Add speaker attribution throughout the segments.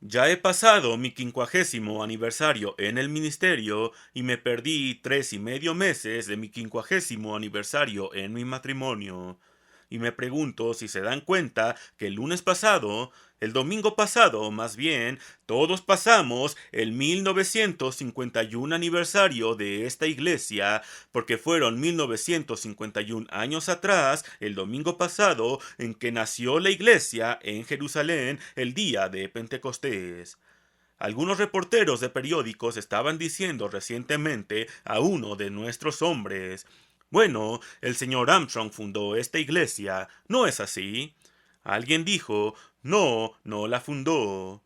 Speaker 1: Ya he pasado mi 50º aniversario en el ministerio y me perdí 3 y medio meses de mi 50º aniversario en mi matrimonio. Y me pregunto si se dan cuenta que el lunes pasado, el domingo pasado más bien, todos pasamos el 1951 aniversario de esta iglesia, porque fueron 1951 años atrás, el domingo pasado, en que nació la iglesia en Jerusalén el día de Pentecostés. Algunos reporteros de periódicos estaban diciendo recientemente a uno de nuestros hombres: bueno, el señor Armstrong fundó esta iglesia, ¿no es así? Alguien dijo: no, no la fundó.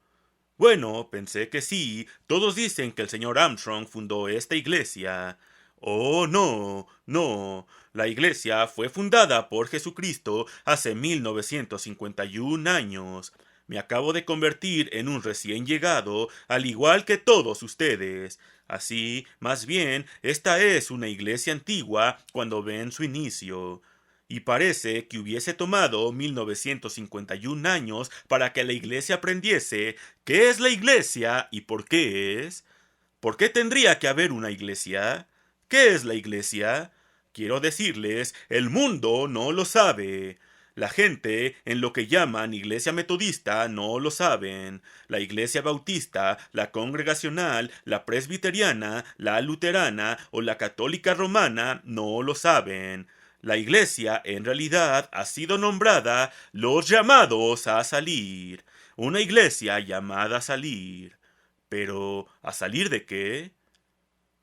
Speaker 1: Bueno, pensé que sí, todos dicen que el señor Armstrong fundó esta iglesia. Oh, no, no, la iglesia fue fundada por Jesucristo hace 1951 años. Me acabo de convertir en un recién llegado, al igual que todos ustedes. Así, más bien, esta es una iglesia antigua cuando ven su inicio. Y parece que hubiese tomado 1951 años para que la iglesia aprendiese qué es la iglesia y por qué es. ¿Por qué tendría que haber una iglesia? ¿Qué es la iglesia? Quiero decirles, el mundo no lo sabe. La gente en lo que llaman iglesia metodista no lo saben. La iglesia bautista, la congregacional, la presbiteriana, la luterana o la católica romana no lo saben. La iglesia en realidad ha sido nombrada los llamados a salir. Una iglesia llamada a salir. Pero, ¿a salir de qué?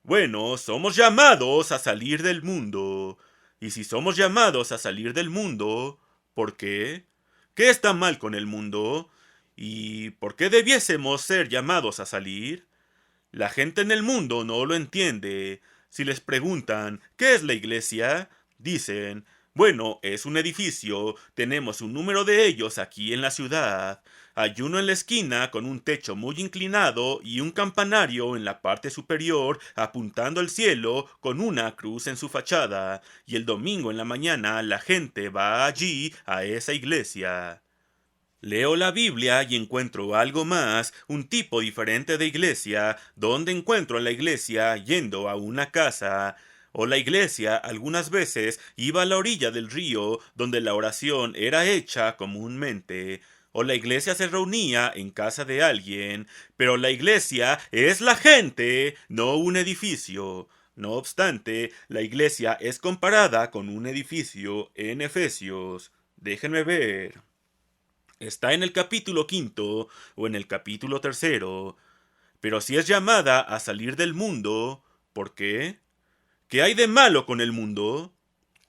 Speaker 1: Bueno, somos llamados a salir del mundo. Y si somos llamados a salir del mundo, ¿por qué? ¿Qué está mal con el mundo? ¿Y por qué debiésemos ser llamados a salir? La gente en el mundo no lo entiende. Si les preguntan, ¿qué es la iglesia? Dicen, bueno, es un edificio, tenemos un número de ellos aquí en la ciudad. Hay uno en la esquina con un techo muy inclinado y un campanario en la parte superior apuntando al cielo con una cruz en su fachada. Y el domingo en la mañana la gente va allí a esa iglesia. Leo la Biblia y encuentro algo más, un tipo diferente de iglesia, donde encuentro a la iglesia yendo a una casa. O la iglesia algunas veces iba a la orilla del río, donde la oración era hecha comúnmente. O la iglesia se reunía en casa de alguien, pero la iglesia es la gente, no un edificio. No obstante, la iglesia es comparada con un edificio en Efesios. Déjenme ver. Está en el capítulo 5 o en el capítulo 3. Pero si es llamada a salir del mundo, ¿por qué? ¿Qué hay de malo con el mundo?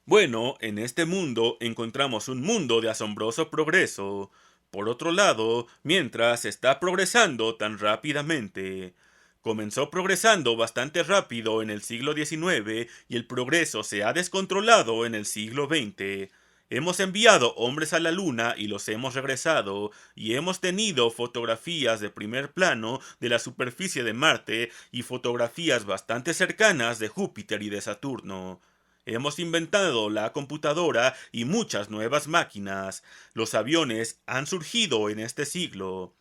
Speaker 1: Bueno, en este mundo encontramos un mundo de asombroso progreso. Por otro lado, mientras está progresando tan rápidamente. Comenzó progresando bastante rápido en el siglo XIX y el progreso se ha descontrolado en el siglo XX. Hemos enviado hombres a la luna y los hemos regresado, y hemos tenido fotografías de primer plano de la superficie de Marte y fotografías bastante cercanas de Júpiter y de Saturno. Hemos inventado la computadora y muchas nuevas máquinas. Los aviones han surgido en este siglo.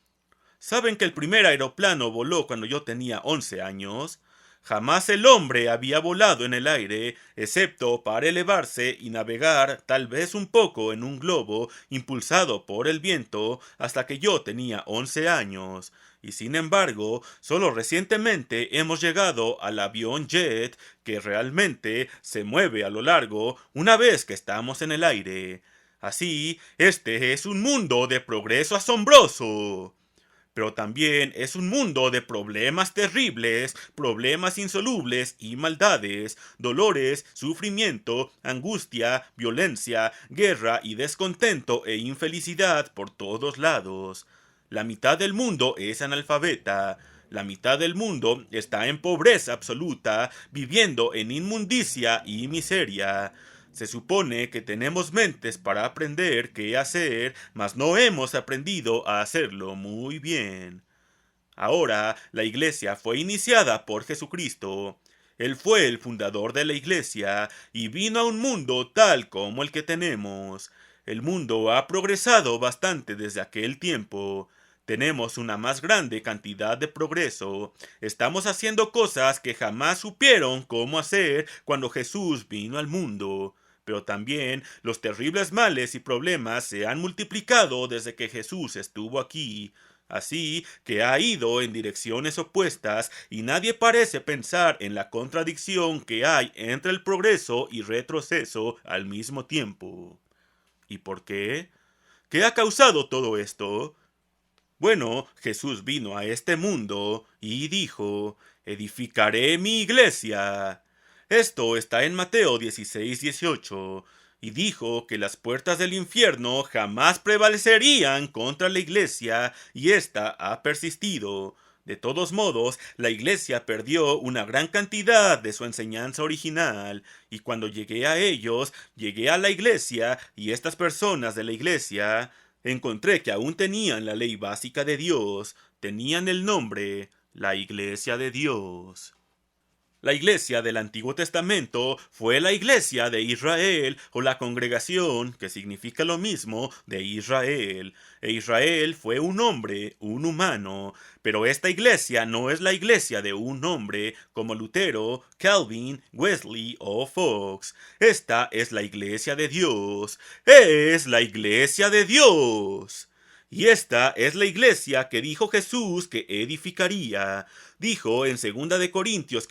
Speaker 1: ¿Saben que el primer aeroplano voló cuando yo tenía 11 años? Jamás el hombre había volado en el aire, excepto para elevarse y navegar tal vez un poco en un globo impulsado por el viento hasta que yo tenía 11 años. Y sin embargo, solo recientemente hemos llegado al avión jet que realmente se mueve a lo largo una vez que estamos en el aire. Así, este es un mundo de progreso asombroso. Pero también es un mundo de problemas terribles, problemas insolubles y maldades, dolores, sufrimiento, angustia, violencia, guerra y descontento e infelicidad por todos lados. La mitad del mundo es analfabeta. La mitad del mundo está en pobreza absoluta, viviendo en inmundicia y miseria. Se supone que tenemos mentes para aprender qué hacer, mas no hemos aprendido a hacerlo muy bien. Ahora, la iglesia fue iniciada por Jesucristo. Él fue el fundador de la iglesia y vino a un mundo tal como el que tenemos. El mundo ha progresado bastante desde aquel tiempo. Tenemos una más grande cantidad de progreso. Estamos haciendo cosas que jamás supieron cómo hacer cuando Jesús vino al mundo. Pero también los terribles males y problemas se han multiplicado desde que Jesús estuvo aquí. Así que ha ido en direcciones opuestas y nadie parece pensar en la contradicción que hay entre el progreso y retroceso al mismo tiempo. ¿Y por qué? ¿Qué ha causado todo esto? Bueno, Jesús vino a este mundo y dijo, edificaré mi iglesia. Esto está en Mateo 16:18, y dijo que las puertas del infierno jamás prevalecerían contra la iglesia, y ésta ha persistido. De todos modos, la iglesia perdió una gran cantidad de su enseñanza original, y cuando llegué a ellos, llegué a la iglesia, y estas personas de la iglesia encontré que aún tenían la ley básica de Dios, tenían el nombre, la Iglesia de Dios. La iglesia del Antiguo Testamento fue la iglesia de Israel o la congregación, que significa lo mismo, de Israel. E Israel fue un hombre, un humano, pero esta iglesia no es la iglesia de un hombre como Lutero, Calvin, Wesley o Fox. Esta es la iglesia de Dios. Es la iglesia de Dios. Y esta es la iglesia que dijo Jesús que edificaría. Dijo en 2 Corintios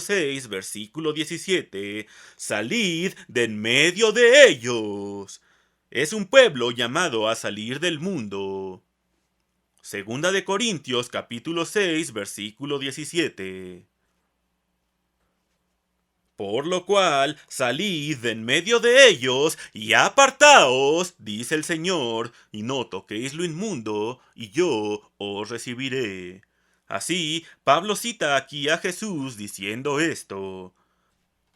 Speaker 1: 6, versículo 17, salid de en medio de ellos. Es un pueblo llamado a salir del mundo. 2 Corintios 6, versículo 17. Por lo cual, salid de en medio de ellos y apartaos, dice el Señor, y no toquéis lo inmundo, y yo os recibiré. Así, Pablo cita aquí a Jesús diciendo esto.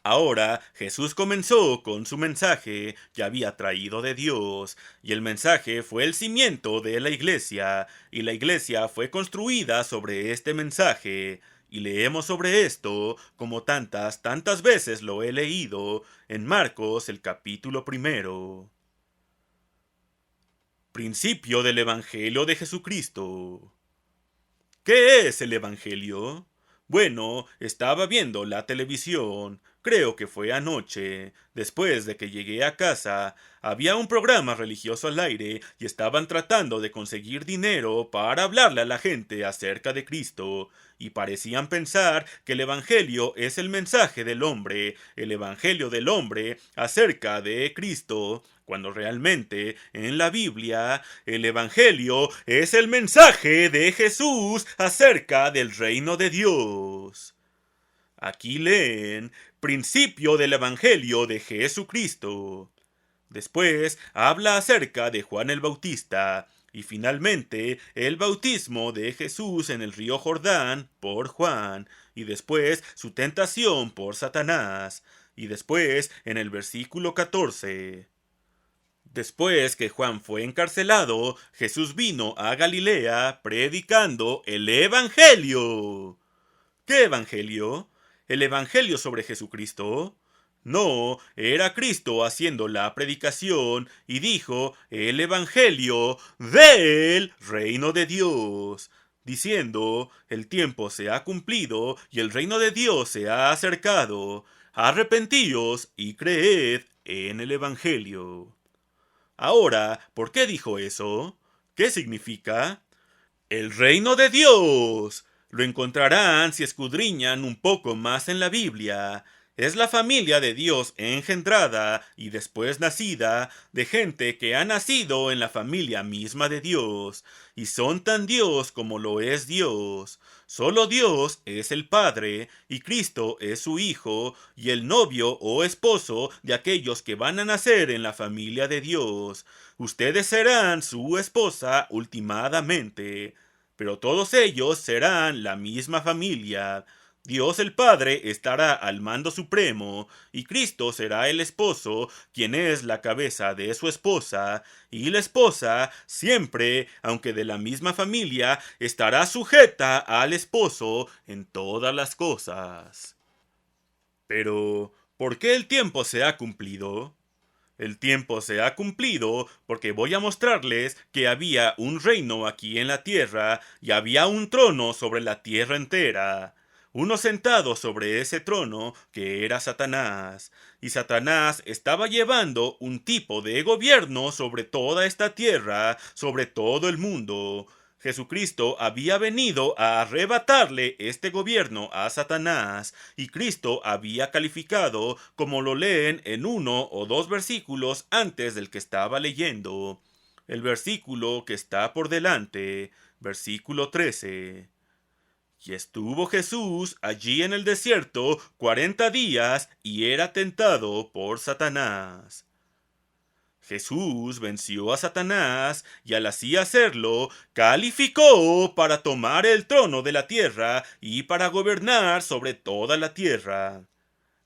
Speaker 1: Ahora Jesús comenzó con su mensaje que había traído de Dios, y el mensaje fue el cimiento de la iglesia, y la iglesia fue construida sobre este mensaje. Y leemos sobre esto, como tantas veces lo he leído, en Marcos el capítulo 1. Principio del Evangelio de Jesucristo. ¿Qué es el Evangelio? Bueno, estaba viendo la televisión, creo que fue anoche. Después de que llegué a casa, había un programa religioso al aire y estaban tratando de conseguir dinero para hablarle a la gente acerca de Cristo, y parecían pensar que el Evangelio es el mensaje del hombre, el Evangelio del hombre acerca de Cristo, cuando realmente en la Biblia el Evangelio es el mensaje de Jesús acerca del reino de Dios. Aquí leen principio del Evangelio de Jesucristo. Después habla acerca de Juan el Bautista y finalmente el bautismo de Jesús en el río Jordán por Juan y después su tentación por Satanás y después en el versículo 14. Después que Juan fue encarcelado, Jesús vino a Galilea predicando el Evangelio. ¿Qué Evangelio? ¿El Evangelio sobre Jesucristo? No, era Cristo haciendo la predicación y dijo el Evangelio del reino de Dios, diciendo, el tiempo se ha cumplido y el reino de Dios se ha acercado. Arrepentíos y creed en el Evangelio. Ahora, ¿por qué dijo eso? ¿Qué significa? El reino de Dios. Lo encontrarán si escudriñan un poco más en la Biblia. Es la familia de Dios engendrada y después nacida de gente que ha nacido en la familia misma de Dios, y son tan Dios como lo es Dios. Solo Dios es el Padre, y Cristo es su Hijo, y el novio o esposo de aquellos que van a nacer en la familia de Dios. Ustedes serán su esposa ultimadamente, pero todos ellos serán la misma familia. Dios el Padre estará al mando supremo, y Cristo será el esposo, quien es la cabeza de su esposa, y la esposa siempre, aunque de la misma familia, estará sujeta al esposo en todas las cosas. Pero, ¿por qué el tiempo se ha cumplido? El tiempo se ha cumplido porque voy a mostrarles que había un reino aquí en la tierra y había un trono sobre la tierra entera. Uno sentado sobre ese trono que era Satanás. Y Satanás estaba llevando un tipo de gobierno sobre toda esta tierra, sobre todo el mundo. Jesucristo había venido a arrebatarle este gobierno a Satanás, y Cristo había calificado, como lo leen en uno o dos versículos antes del que estaba leyendo. El versículo que está por delante, versículo 13. Y estuvo Jesús allí en el desierto 40 días y era tentado por Satanás. Jesús venció a Satanás y al así hacerlo, calificó para tomar el trono de la tierra y para gobernar sobre toda la tierra.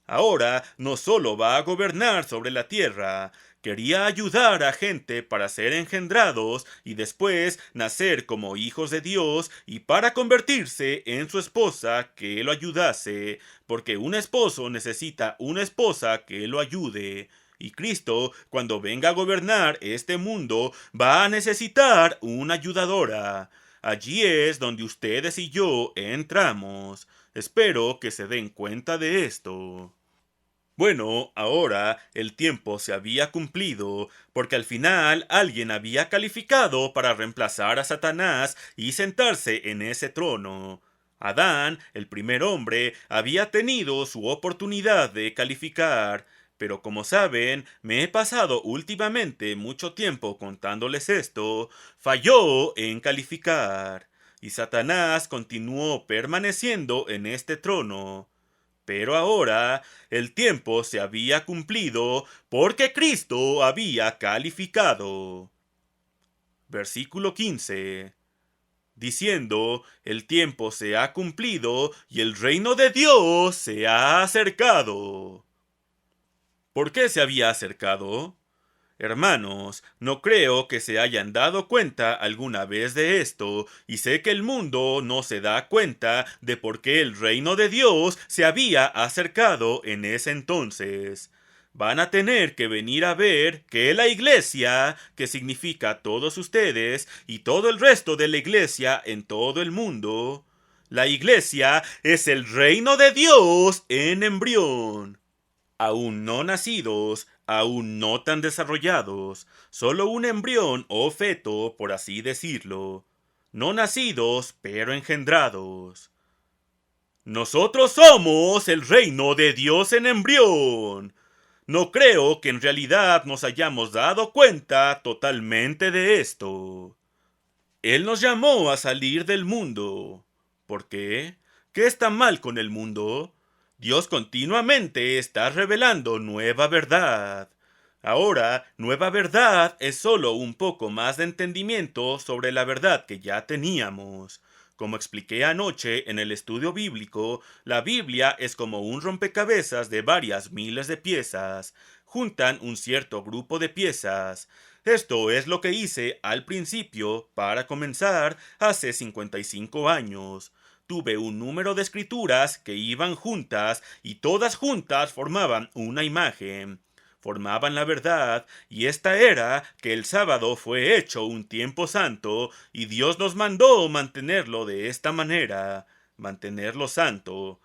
Speaker 1: Ahora no solo va a gobernar sobre la tierra, quería ayudar a gente para ser engendrados y después nacer como hijos de Dios y para convertirse en su esposa que lo ayudase, porque un esposo necesita una esposa que lo ayude. Y Cristo, cuando venga a gobernar este mundo, va a necesitar una ayudadora. Allí es donde ustedes y yo entramos. Espero que se den cuenta de esto. Bueno, ahora el tiempo se había cumplido, porque al final alguien había calificado para reemplazar a Satanás y sentarse en ese trono. Adán, el primer hombre, había tenido su oportunidad de calificar, pero como saben, me he pasado últimamente mucho tiempo contándoles esto, falló en calificar, y Satanás continuó permaneciendo en este trono. Pero ahora el tiempo se había cumplido porque Cristo había calificado. Versículo 15. Diciendo, el tiempo se ha cumplido y el reino de Dios se ha acercado. ¿Por qué se había acercado? Hermanos, no creo que se hayan dado cuenta alguna vez de esto, y sé que el mundo no se da cuenta de por qué el reino de Dios se había acercado en ese entonces. Van a tener que venir a ver que la iglesia, que significa todos ustedes y todo el resto de la iglesia en todo el mundo, la iglesia es el reino de Dios en embrión. Aún no nacidos, aún no tan desarrollados, solo un embrión o feto, por así decirlo. No nacidos, pero engendrados. Nosotros somos el reino de Dios en embrión. No creo que en realidad nos hayamos dado cuenta totalmente de esto. Él nos llamó a salir del mundo. ¿Por qué? ¿Qué está mal con el mundo? Dios continuamente está revelando nueva verdad. Ahora, nueva verdad es solo un poco más de entendimiento sobre la verdad que ya teníamos. Como expliqué anoche en el estudio bíblico, la Biblia es como un rompecabezas de varias miles de piezas. Juntan un cierto grupo de piezas. Esto es lo que hice al principio, para comenzar, hace 55 años. Tuve un número de escrituras que iban juntas y todas juntas formaban una imagen. Formaban la verdad, y esta era que el sábado fue hecho un tiempo santo, y Dios nos mandó mantenerlo de esta manera, mantenerlo santo.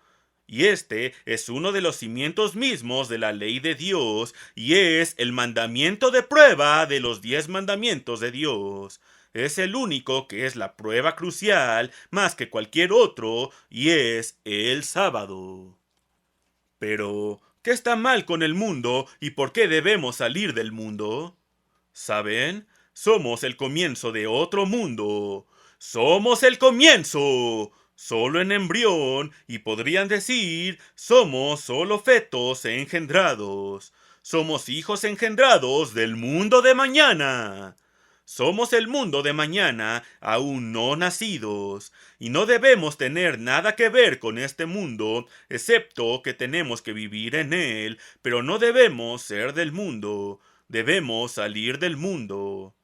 Speaker 1: Y este es uno de los cimientos mismos de la ley de Dios, y es el mandamiento de prueba de los 10 mandamientos de Dios. Es el único que es la prueba crucial más que cualquier otro, y es el sábado. Pero, ¿qué está mal con el mundo y por qué debemos salir del mundo? ¿Saben? Somos el comienzo de otro mundo. ¡Somos el comienzo! Solo en embrión, y podrían decir, somos solo fetos engendrados. Somos hijos engendrados del mundo de mañana. Somos el mundo de mañana, aún no nacidos, y no debemos tener nada que ver con este mundo, excepto que tenemos que vivir en él, pero no debemos ser del mundo, debemos salir del mundo.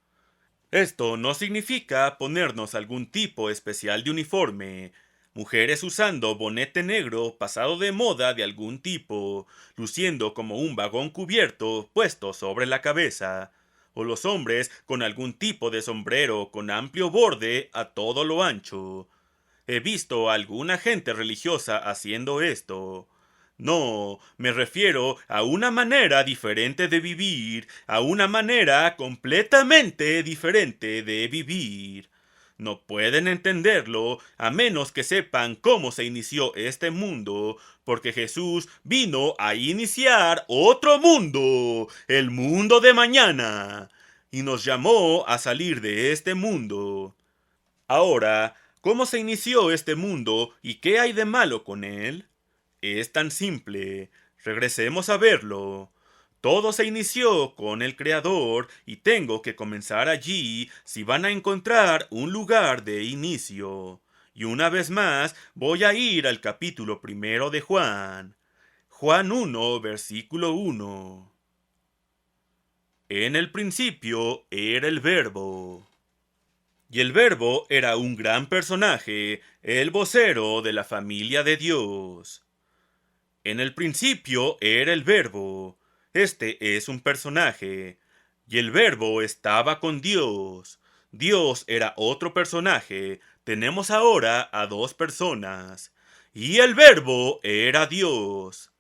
Speaker 1: Esto no significa ponernos algún tipo especial de uniforme. mujeres usando bonete negro pasado de moda de algún tipo, luciendo como un vagón cubierto puesto sobre la cabeza, o los hombres con algún tipo de sombrero con amplio borde a todo lo ancho. He visto a alguna gente religiosa haciendo esto. No, me refiero a una manera diferente de vivir, a una manera completamente diferente de vivir. No pueden entenderlo a menos que sepan cómo se inició este mundo, porque Jesús vino a iniciar otro mundo, el mundo de mañana, y nos llamó a salir de este mundo. Ahora, ¿cómo se inició este mundo y qué hay de malo con él? Es tan simple. Regresemos a verlo. Todo se inició con el Creador y tengo que comenzar allí si van a encontrar un lugar de inicio. Y una vez más voy a ir al capítulo 1 de Juan. Juan 1, versículo 1. En el principio era el Verbo. Y el Verbo era un gran personaje, el vocero de la familia de Dios. En el principio era el Verbo. Este es un personaje. Y el Verbo estaba con Dios. Dios era otro personaje. Tenemos ahora a dos personas. Y el Verbo era Dios.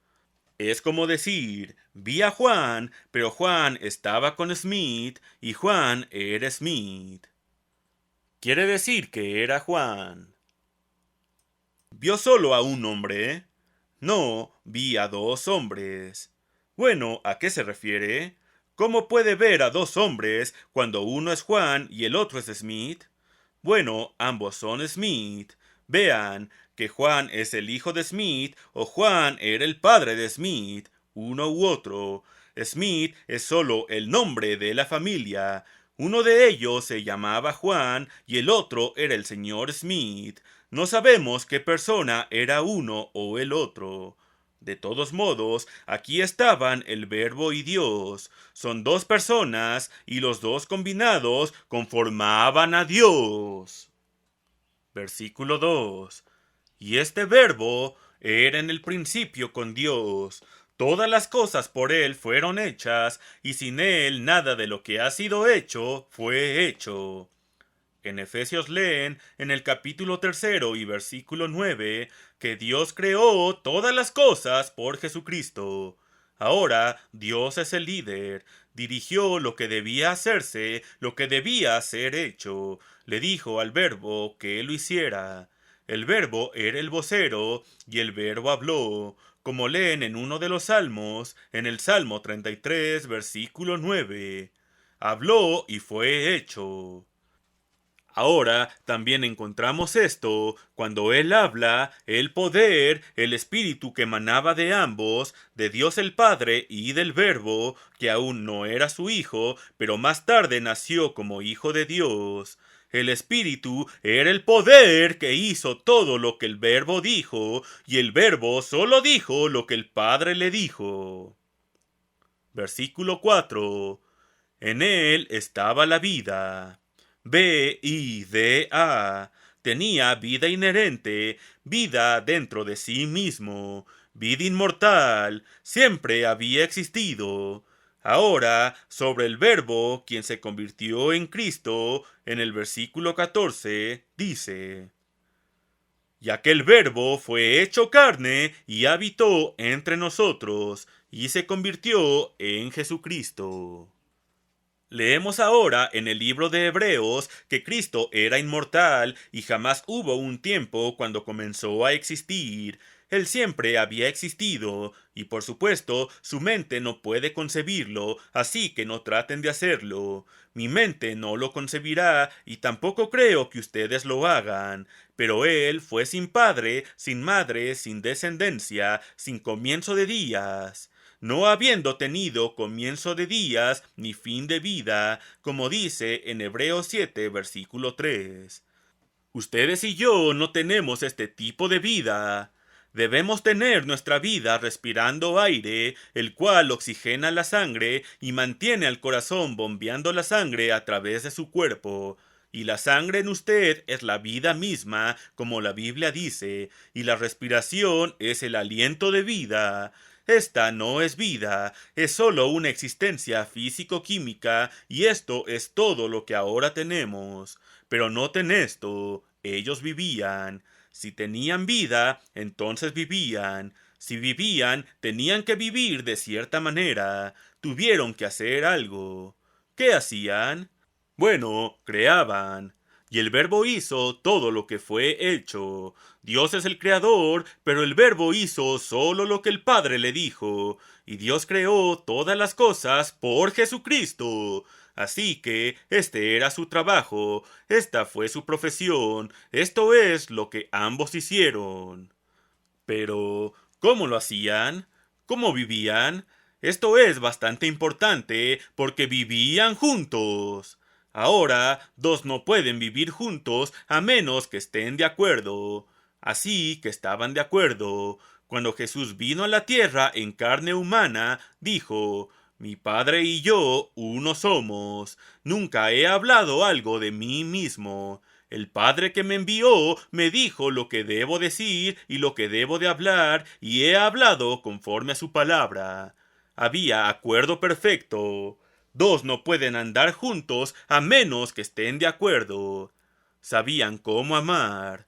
Speaker 1: Es como decir, vi a Juan, pero Juan estaba con Smith y Juan era Smith. Quiere decir que era Juan. ¿Vio solo a un hombre? No, vi a dos hombres. Bueno, ¿a qué se refiere? ¿Cómo puede ver a dos hombres cuando uno es Juan y el otro es Smith? Bueno, ambos son Smith. Vean que Juan es el hijo de Smith o Juan era el padre de Smith, uno u otro. Smith es solo el nombre de la familia. Uno de ellos se llamaba Juan y el otro era el señor Smith. No sabemos qué persona era uno o el otro. De todos modos, aquí estaban el Verbo y Dios. Son dos personas y los dos combinados conformaban a Dios. Versículo 2. Y este Verbo era en el principio con Dios. Todas las cosas por él fueron hechas, y sin él nada de lo que ha sido hecho fue hecho. En Efesios leen en el capítulo 3 y versículo 9 que Dios creó todas las cosas por Jesucristo. Ahora Dios es el líder, dirigió lo que debía hacerse, lo que debía ser hecho, le dijo al Verbo que lo hiciera. El Verbo era el vocero y el Verbo habló, como leen en uno de los salmos, en el Salmo 33, versículo 9. Habló y fue hecho. Ahora también encontramos esto cuando él habla, el poder, el espíritu que emanaba de ambos, de Dios el Padre y del Verbo, que aún no era su hijo, pero más tarde nació como hijo de Dios. El espíritu era el poder que hizo todo lo que el Verbo dijo, y el Verbo solo dijo lo que el Padre le dijo. Versículo 4. En él estaba la vida. vida, tenía vida inherente, vida dentro de sí mismo, vida inmortal, siempre había existido. Ahora, sobre el Verbo, quien se convirtió en Cristo, en el versículo 14, dice: Y aquel Verbo fue hecho carne y habitó entre nosotros, y se convirtió en Jesucristo. Leemos ahora en el libro de Hebreos que Cristo era inmortal y jamás hubo un tiempo cuando comenzó a existir. Él siempre había existido y por supuesto su mente no puede concebirlo, así que no traten de hacerlo. Mi mente no lo concebirá y tampoco creo que ustedes lo hagan. Pero él fue sin padre, sin madre, sin descendencia, sin comienzo de días, no habiendo tenido comienzo de días ni fin de vida, como dice en Hebreos 7, versículo 3. Ustedes y yo no tenemos este tipo de vida. Debemos tener nuestra vida respirando aire, el cual oxigena la sangre y mantiene al corazón bombeando la sangre a través de su cuerpo. y la sangre en usted es la vida misma, como la Biblia dice, y la respiración es el aliento de vida. Esta no es vida, es solo una existencia físico-química, y esto es todo lo que ahora tenemos. Pero noten esto, ellos vivían. Si tenían vida, entonces vivían. Si vivían, tenían que vivir de cierta manera. Tuvieron que hacer algo. ¿Qué hacían? Bueno, creaban. Y el Verbo hizo todo lo que fue hecho. Dios es el creador, pero el Verbo hizo solo lo que el Padre le dijo. Y Dios creó todas las cosas por Jesucristo. Así que este era su trabajo, esta fue su profesión, esto es lo que ambos hicieron. Pero, ¿cómo lo hacían? ¿Cómo vivían? Esto es bastante importante porque vivían juntos. Ahora, dos no pueden vivir juntos a menos que estén de acuerdo. Así que estaban de acuerdo. Cuando Jesús vino a la tierra en carne humana, dijo: Mi Padre y yo uno somos. Nunca he hablado algo de mí mismo. El Padre que me envió me dijo lo que debo decir y lo que debo de hablar, y he hablado conforme a su palabra. Había acuerdo perfecto. Dos no pueden andar juntos a menos que estén de acuerdo. Sabían cómo amar.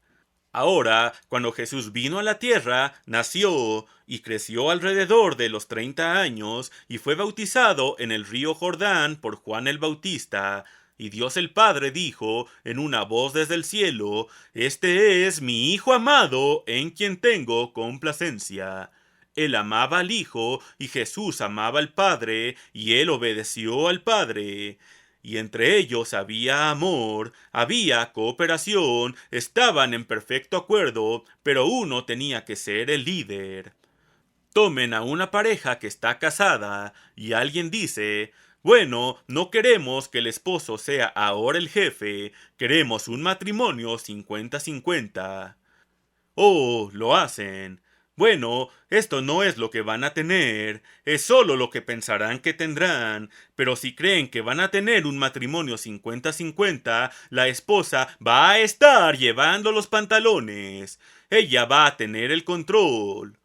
Speaker 1: Ahora, cuando Jesús vino a la tierra, nació y creció alrededor de los 30 años y fue bautizado en el río Jordán por Juan el Bautista. Y Dios el Padre dijo en una voz desde el cielo: Este es mi Hijo amado, en quien tengo complacencia. Él amaba al Hijo, y Jesús amaba al Padre, y él obedeció al Padre. Y entre ellos había amor, había cooperación, estaban en perfecto acuerdo, pero uno tenía que ser el líder. Tomen a una pareja que está casada y alguien dice: bueno, no queremos que el esposo sea ahora el jefe, queremos un matrimonio 50-50. Oh, lo hacen. Bueno, esto no es lo que van a tener, es solo lo que pensarán que tendrán, pero si creen que van a tener un matrimonio 50-50, la esposa va a estar llevando los pantalones, ella va a tener el control.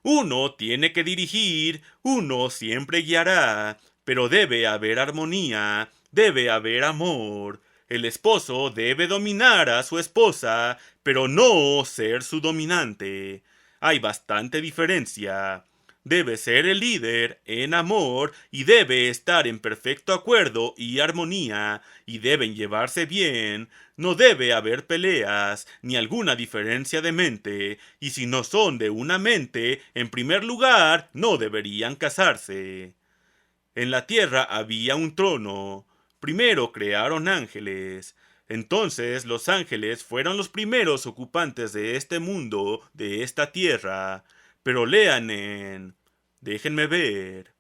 Speaker 1: Uno tiene que dirigir, uno siempre guiará, pero debe haber armonía, debe haber amor. El esposo debe dominar a su esposa, pero no ser su dominante. Hay bastante diferencia. Debe ser el líder en amor y debe estar en perfecto acuerdo y armonía y deben llevarse bien. No debe haber peleas ni alguna diferencia de mente, y si no son de una mente, en primer lugar, no deberían casarse. En la tierra había un trono. Primero crearon ángeles. Entonces los ángeles fueron los primeros ocupantes de este mundo, de esta tierra. Pero lean déjenme ver.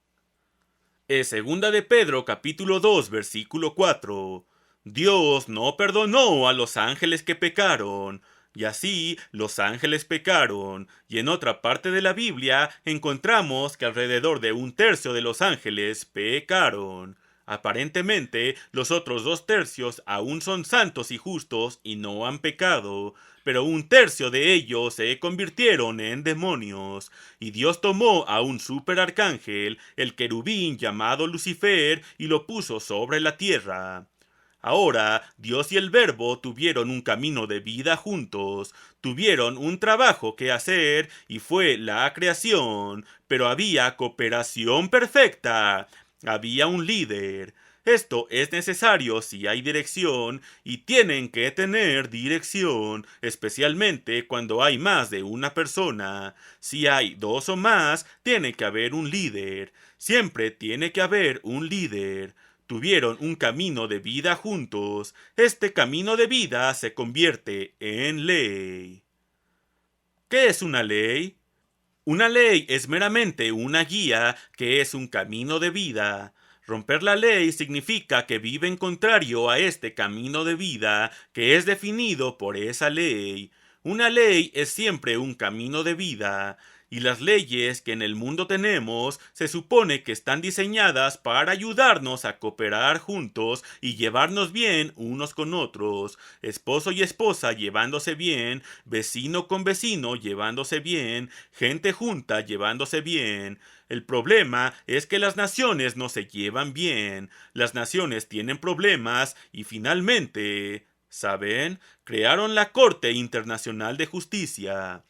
Speaker 1: Es segunda de Pedro capítulo 2 versículo 4. Dios no perdonó a los ángeles que pecaron, y así los ángeles pecaron. Y en otra parte de la Biblia encontramos que alrededor de un tercio de los ángeles pecaron. Aparentemente, los otros 2 tercios aún son santos y justos y no han pecado, pero un tercio de ellos se convirtieron en demonios, y Dios tomó a un superarcángel, el querubín llamado Lucifer, y lo puso sobre la tierra. Ahora, Dios y el Verbo tuvieron un camino de vida juntos, tuvieron un trabajo que hacer y fue la creación, pero había cooperación perfecta. Había un líder. Esto es necesario si hay dirección, y tienen que tener dirección, especialmente cuando hay más de una persona. Si hay dos o más, tiene que haber un líder. Siempre tiene que haber un líder. Tuvieron un camino de vida juntos. Este camino de vida se convierte en ley. ¿Qué es una ley? Una ley es meramente una guía que es un camino de vida. Romper la ley significa que viven contrario a este camino de vida que es definido por esa ley. Una ley es siempre un camino de vida. Y las leyes que en el mundo tenemos se supone que están diseñadas para ayudarnos a cooperar juntos y llevarnos bien unos con otros, esposo y esposa llevándose bien, vecino con vecino llevándose bien, gente junta llevándose bien. El problema es que las naciones no se llevan bien, las naciones tienen problemas y finalmente, ¿saben? Crearon la Corte Internacional de Justicia.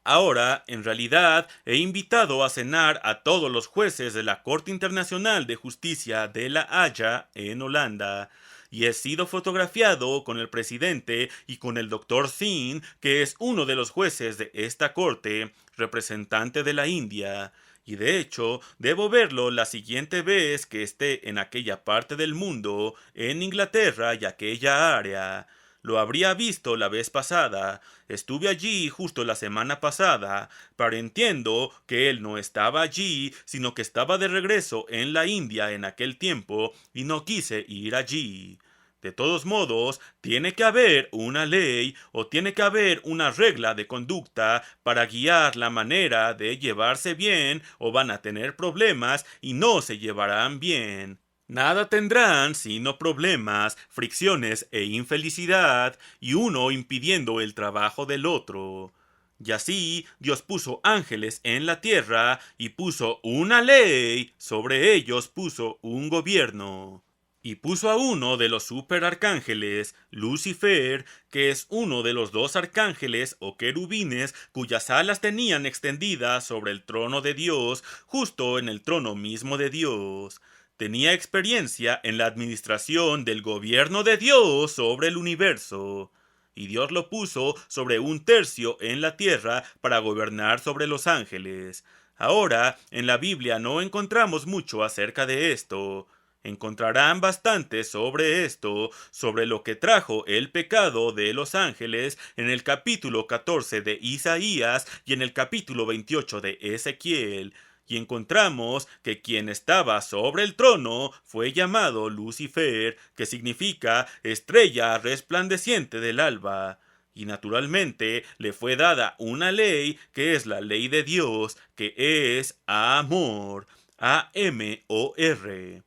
Speaker 1: Ahora, en realidad, he invitado a cenar a todos los jueces de la Corte Internacional de Justicia de La Haya, en Holanda, y he sido fotografiado con el presidente y con el doctor Singh, que es uno de los jueces de esta corte, representante de la India. Y de hecho, debo verlo la siguiente vez que esté en aquella parte del mundo, en Inglaterra y aquella área. Lo habría visto la vez pasada. Estuve allí justo la semana pasada, pero entiendo que él no estaba allí, sino que estaba de regreso en la India en aquel tiempo y no quise ir allí. De todos modos, tiene que haber una ley o tiene que haber una regla de conducta para guiar la manera de llevarse bien o van a tener problemas y no se llevarán bien. Nada tendrán sino problemas, fricciones e infelicidad, y uno impidiendo el trabajo del otro. Y así Dios puso ángeles en la tierra y puso una ley, sobre ellos puso un gobierno. Y puso a uno de los superarcángeles, Lucifer, que es uno de los dos arcángeles o querubines cuyas alas tenían extendidas sobre el trono de Dios, justo en el trono mismo de Dios. Tenía experiencia en la administración del gobierno de Dios sobre el universo. Y Dios lo puso sobre un tercio en la tierra para gobernar sobre los ángeles. Ahora, en la Biblia no encontramos mucho acerca de esto. Encontrarán bastante sobre esto, sobre lo que trajo el pecado de los ángeles en el capítulo 14 de Isaías y en el capítulo 28 de Ezequiel. Y encontramos que quien estaba sobre el trono fue llamado Lucifer, que significa estrella resplandeciente del alba. Y naturalmente le fue dada una ley que es la ley de Dios, que es amor, A-M-O-R.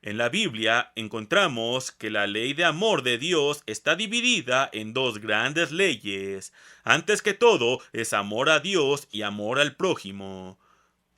Speaker 1: En la Biblia encontramos que la ley de amor de Dios está dividida en dos grandes leyes. Antes que todo es amor a Dios y amor al prójimo.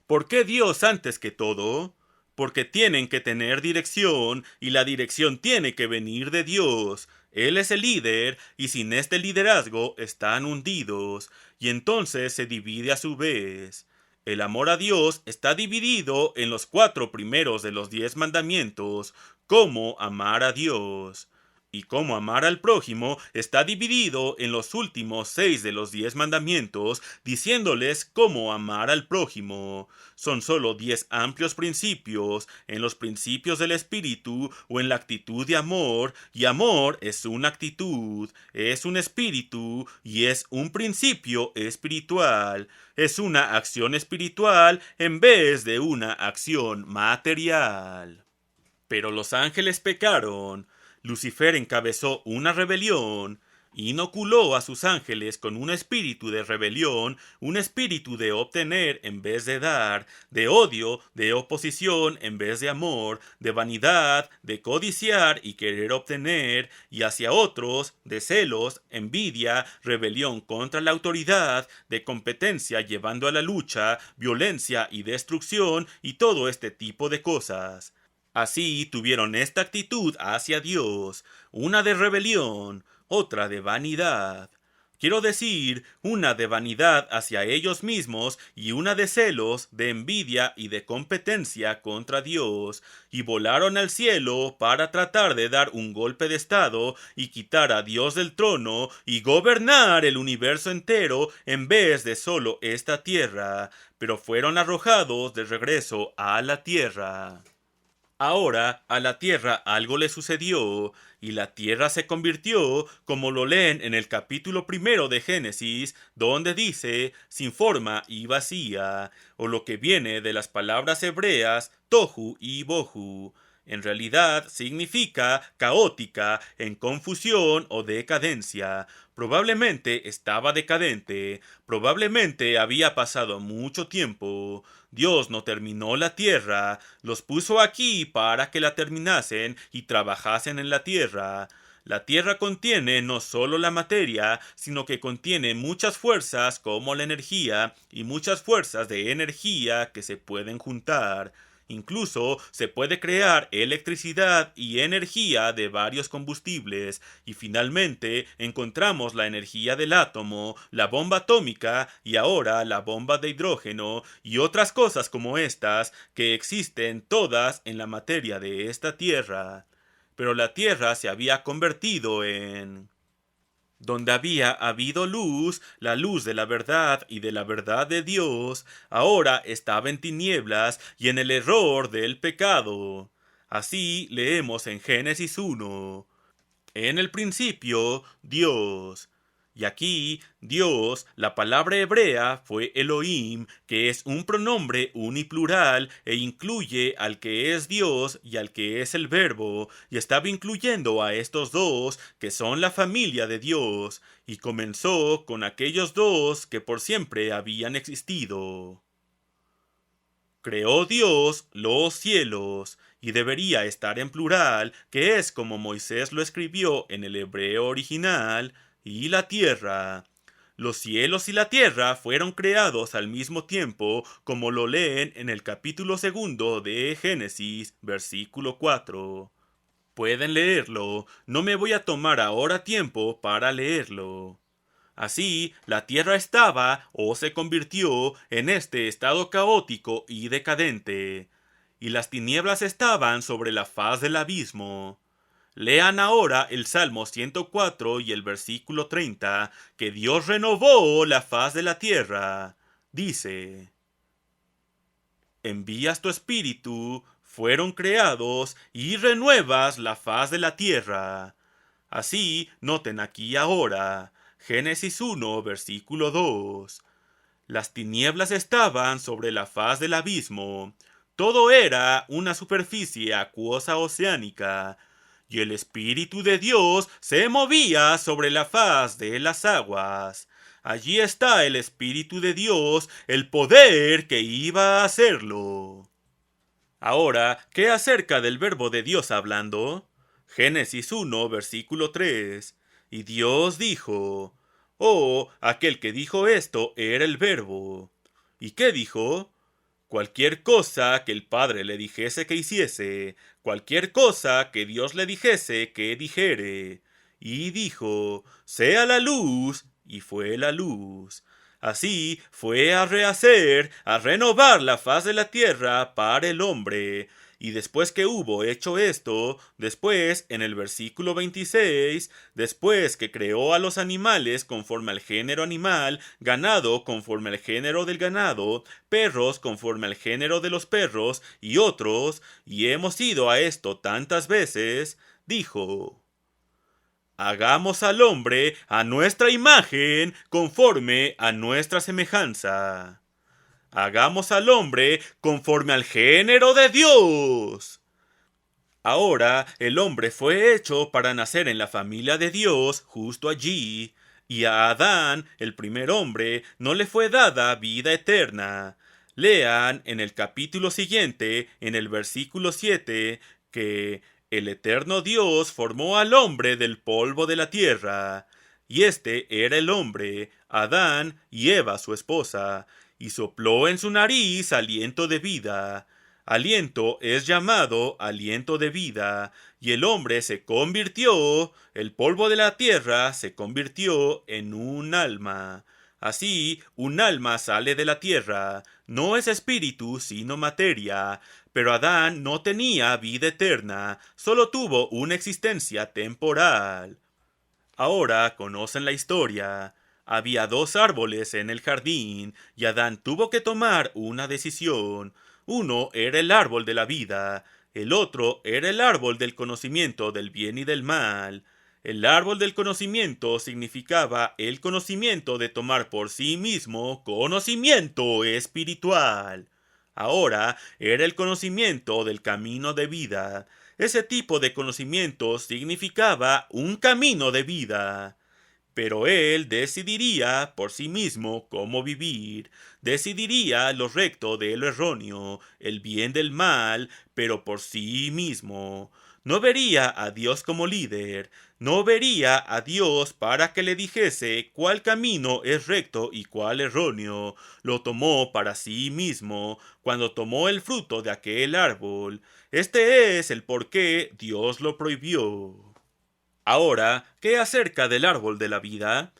Speaker 1: ¿Por qué Dios antes que todo? Porque tienen que tener dirección y la dirección tiene que venir de Dios. Él es el líder y sin este liderazgo están hundidos y entonces se divide a su vez. El amor a Dios está dividido en los 4 primeros de los 10 mandamientos, cómo amar a Dios. Y cómo amar al prójimo está dividido en los últimos 6 de los 10 mandamientos, diciéndoles cómo amar al prójimo. Son solo 10 amplios principios, en los principios del espíritu o en la actitud de amor, y amor es una actitud, es un espíritu y es un principio espiritual. Es una acción espiritual en vez de una acción material. Pero los ángeles pecaron. Lucifer encabezó una rebelión, inoculó a sus ángeles con un espíritu de rebelión, un espíritu de obtener en vez de dar, de odio, de oposición en vez de amor, de vanidad, de codiciar y querer obtener, y hacia otros, de celos, envidia, rebelión contra la autoridad, de competencia llevando a la lucha, violencia y destrucción y todo este tipo de cosas. Así tuvieron esta actitud hacia Dios, una de rebelión, otra de vanidad. Quiero decir, una de vanidad hacia ellos mismos y una de celos, de envidia y de competencia contra Dios, y volaron al cielo para tratar de dar un golpe de estado y quitar a Dios del trono y gobernar el universo entero en vez de solo esta tierra, pero fueron arrojados de regreso a la tierra. Ahora a la tierra algo le sucedió, y la tierra se convirtió, como lo leen en el capítulo 1 de Génesis, donde dice, sin forma y vacía, o lo que viene de las palabras hebreas, tohu y bohu. En realidad significa caótica, en confusión o decadencia. Probablemente estaba decadente, probablemente había pasado mucho tiempo. Dios no terminó la tierra, los puso aquí para que la terminasen y trabajasen en la tierra. La tierra contiene no solo la materia, sino que contiene muchas fuerzas como la energía y muchas fuerzas de energía que se pueden juntar. Incluso se puede crear electricidad y energía de varios combustibles, y finalmente encontramos la energía del átomo, la bomba atómica y ahora la bomba de hidrógeno y otras cosas como estas que existen todas en la materia de esta Tierra. Pero la Tierra se había convertido en... Donde había habido luz, la luz de la verdad y de la verdad de Dios, ahora estaba en tinieblas y en el error del pecado. Así leemos en Génesis 1. En el principio, Dios. Y aquí, Dios, la palabra hebrea fue Elohim, que es un pronombre uniplural e incluye al que es Dios y al que es el Verbo, y estaba incluyendo a estos dos que son la familia de Dios, y comenzó con aquellos dos que por siempre habían existido. Creó Dios los cielos, y debería estar en plural, que es como Moisés lo escribió en el hebreo original, y la tierra. Los cielos y la tierra fueron creados al mismo tiempo, como lo leen en el capítulo 2 de Génesis, versículo 4. Pueden leerlo, no me voy a tomar ahora tiempo para leerlo. Así, la tierra estaba o se convirtió en este estado caótico y decadente, y las tinieblas estaban sobre la faz del abismo. Lean ahora el Salmo 104 y el versículo 30, que Dios renovó la faz de la tierra. Dice: envías tu espíritu, fueron creados, y renuevas la faz de la tierra. Así, noten aquí ahora, Génesis 1, versículo 2. Las tinieblas estaban sobre la faz del abismo. Todo era una superficie acuosa oceánica, y el Espíritu de Dios se movía sobre la faz de las aguas. Allí está el Espíritu de Dios, el poder que iba a hacerlo. Ahora, ¿qué acerca del verbo de Dios hablando? Génesis 1, versículo 3. Y Dios dijo: oh, aquel que dijo esto era el verbo. ¿Y qué dijo? Cualquier cosa que el Padre le dijese que hiciese, cualquier cosa que Dios le dijese que dijere. Y dijo: sea la luz, y fue la luz. Así fue a rehacer, a renovar la faz de la tierra para el hombre. Y después que hubo hecho esto, después, en el versículo 26, después que creó a los animales conforme al género animal, ganado conforme al género del ganado, perros conforme al género de los perros, y otros, y hemos ido a esto tantas veces, dijo: hagamos al hombre a nuestra imagen, conforme a nuestra semejanza. Hagamos al hombre conforme al género de Dios. Ahora el hombre fue hecho para nacer en la familia de Dios justo allí, y a Adán, el primer hombre, no le fue dada vida eterna. Lean en el capítulo siguiente, en el versículo 7, que el eterno Dios formó al hombre del polvo de la tierra, y este era el hombre, Adán, y Eva su esposa, y sopló en su nariz aliento de vida. Aliento es llamado aliento de vida, y el hombre se convirtió, el polvo de la tierra se convirtió en un alma. Así, un alma sale de la tierra, no es espíritu sino materia, pero Adán no tenía vida eterna, solo tuvo una existencia temporal. Ahora conocen la historia. Había dos árboles en el jardín, y Adán tuvo que tomar una decisión. Uno era el árbol de la vida, el otro era el árbol del conocimiento del bien y del mal. El árbol del conocimiento significaba el conocimiento de tomar por sí mismo conocimiento espiritual. Ahora era el conocimiento del camino de vida. Ese tipo de conocimiento significaba un camino de vida. Pero él decidiría por sí mismo cómo vivir, decidiría lo recto de lo erróneo, el bien del mal, pero por sí mismo. No vería a Dios como líder, no vería a Dios para que le dijese cuál camino es recto y cuál erróneo. Lo tomó para sí mismo cuando tomó el fruto de aquel árbol. Este es el por qué Dios lo prohibió. Ahora, ¿qué acerca del árbol de la vida?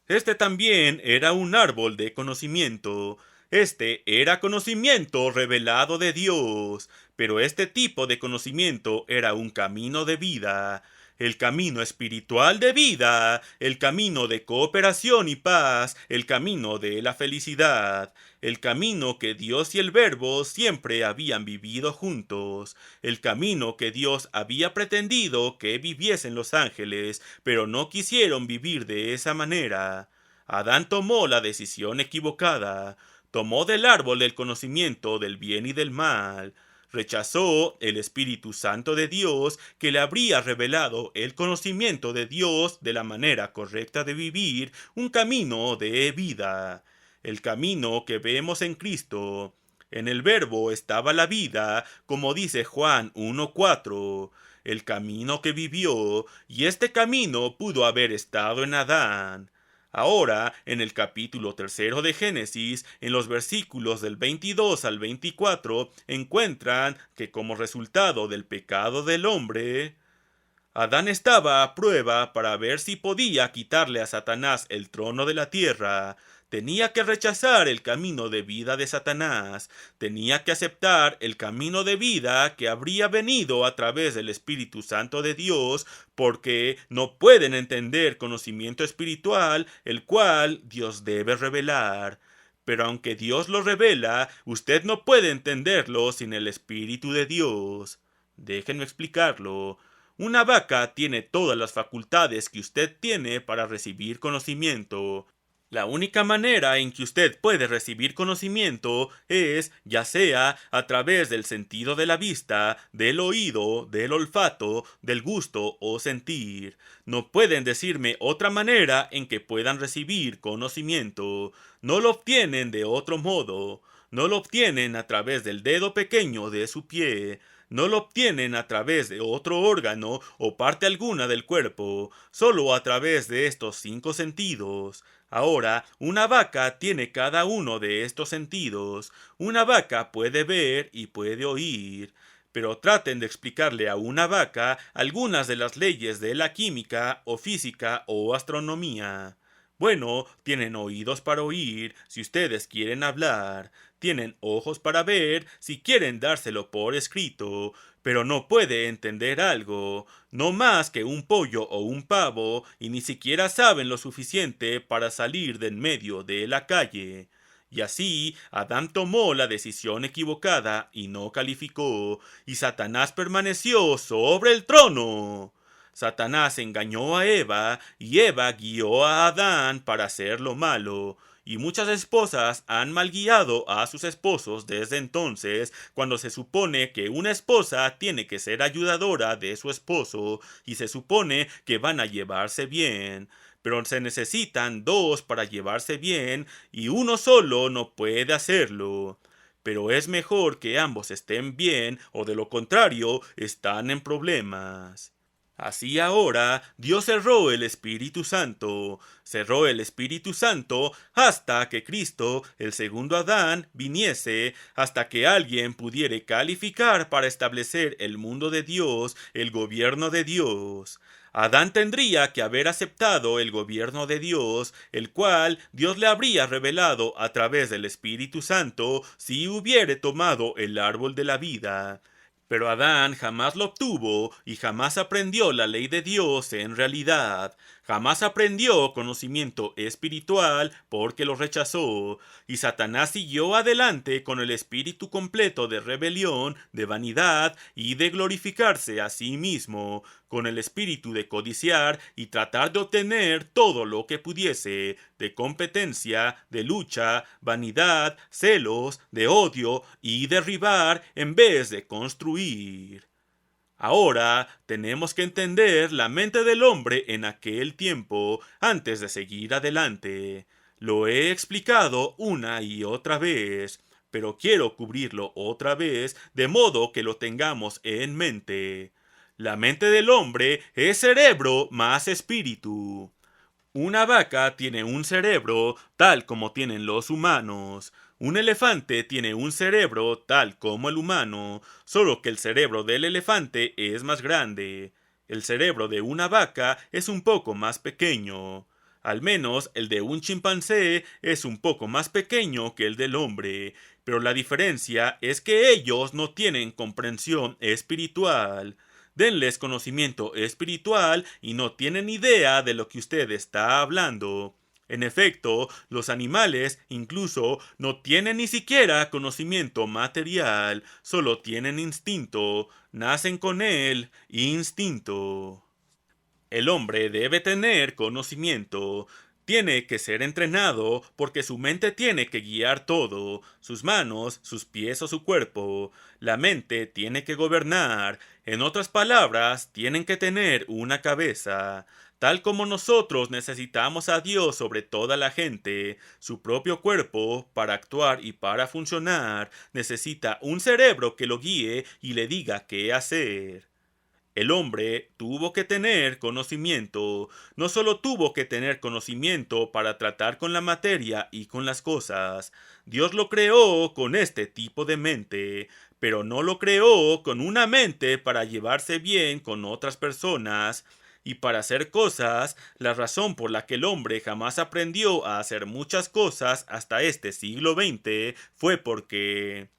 Speaker 1: Este también era un árbol de conocimiento. Este era conocimiento revelado de Dios, pero este tipo de conocimiento era un camino de vida, el camino espiritual de vida, el camino de cooperación y paz, el camino de la felicidad, el camino que Dios y el Verbo siempre habían vivido juntos, el camino que Dios había pretendido que viviesen los ángeles, pero no quisieron vivir de esa manera. Adán tomó la decisión equivocada, tomó del árbol del conocimiento del bien y del mal, rechazó el Espíritu Santo de Dios que le habría revelado el conocimiento de Dios de la manera correcta de vivir un camino de vida, el camino que vemos en Cristo. En el Verbo estaba la vida, como dice Juan 1:4, el camino que vivió, y este camino pudo haber estado en Adán. Ahora, en el capítulo 3 de Génesis, en los versículos del 22 al 24, encuentran que como resultado del pecado del hombre, Adán estaba a prueba para ver si podía quitarle a Satanás el trono de la tierra. Tenía que rechazar el camino de vida de Satanás. Tenía que aceptar el camino de vida que habría venido a través del Espíritu Santo de Dios, porque no pueden entender conocimiento espiritual, el cual Dios debe revelar. Pero aunque Dios lo revela, usted no puede entenderlo sin el Espíritu de Dios. Déjenme explicarlo. Una vaca tiene todas las facultades que usted tiene para recibir conocimiento. La única manera en que usted puede recibir conocimiento es, ya sea a través del sentido de la vista, del oído, del olfato, del gusto o sentir. No pueden decirme otra manera en que puedan recibir conocimiento. No lo obtienen de otro modo. No lo obtienen a través del dedo pequeño de su pie. No lo obtienen a través de otro órgano o parte alguna del cuerpo, solo a través de estos 5 sentidos. Ahora, una vaca tiene cada uno de estos sentidos. Una vaca puede ver y puede oír. Pero traten de explicarle a una vaca algunas de las leyes de la química o física o astronomía. Bueno, tienen oídos para oír si ustedes quieren hablar, tienen ojos para ver si quieren dárselo por escrito, pero no puede entender algo, no más que un pollo o un pavo, y ni siquiera saben lo suficiente para salir de en medio de la calle. Y así Adán tomó la decisión equivocada y no calificó, y Satanás permaneció sobre el trono. Satanás engañó a Eva y Eva guió a Adán para hacer lo malo. Y muchas esposas han malguiado a sus esposos desde entonces, cuando se supone que una esposa tiene que ser ayudadora de su esposo y se supone que van a llevarse bien. Pero se necesitan dos para llevarse bien y uno solo no puede hacerlo. Pero es mejor que ambos estén bien o de lo contrario están en problemas. Así ahora Dios cerró el Espíritu Santo hasta que Cristo, el segundo Adán, viniese, hasta que alguien pudiera calificar para establecer el mundo de Dios, el gobierno de Dios. Adán tendría que haber aceptado el gobierno de Dios, el cual Dios le habría revelado a través del Espíritu Santo si hubiere tomado el árbol de la vida. Pero Adán jamás lo obtuvo y jamás aprendió la ley de Dios en realidad. jamás aprendió conocimiento espiritual porque lo rechazó, y Satanás siguió adelante con el espíritu completo de rebelión, de vanidad y de glorificarse a sí mismo, con el espíritu de codiciar y tratar de obtener todo lo que pudiese, de competencia, de lucha, vanidad, celos, de odio y derribar en vez de construir. Ahora tenemos que entender la mente del hombre en aquel tiempo antes de seguir adelante. Lo he explicado una y otra vez, pero quiero cubrirlo otra vez de modo que lo tengamos en mente. La mente del hombre es cerebro más espíritu. Una vaca tiene un cerebro tal como tienen los humanos. Un elefante tiene un cerebro tal como el humano, solo que el cerebro del elefante es más grande. El cerebro de una vaca es un poco más pequeño. Al menos el de un chimpancé es un poco más pequeño que el del hombre, pero la diferencia es que ellos no tienen comprensión espiritual. Denles conocimiento espiritual y no tienen idea de lo que usted está hablando. En efecto, los animales incluso no tienen ni siquiera conocimiento material, solo tienen instinto, nacen con él, instinto. El hombre debe tener conocimiento, tiene que ser entrenado porque su mente tiene que guiar todo, sus manos, sus pies o su cuerpo. La mente tiene que gobernar, en otras palabras, tienen que tener una cabeza. Tal como nosotros necesitamos a Dios sobre toda la gente, su propio cuerpo, para actuar y para funcionar, necesita un cerebro que lo guíe y le diga qué hacer. El hombre tuvo que tener conocimiento, no solo tuvo que tener conocimiento para tratar con la materia y con las cosas. Dios lo creó con este tipo de mente, pero no lo creó con una mente para llevarse bien con otras personas y para hacer cosas. La razón por la que el hombre jamás aprendió a hacer muchas cosas hasta este siglo XX fue porque...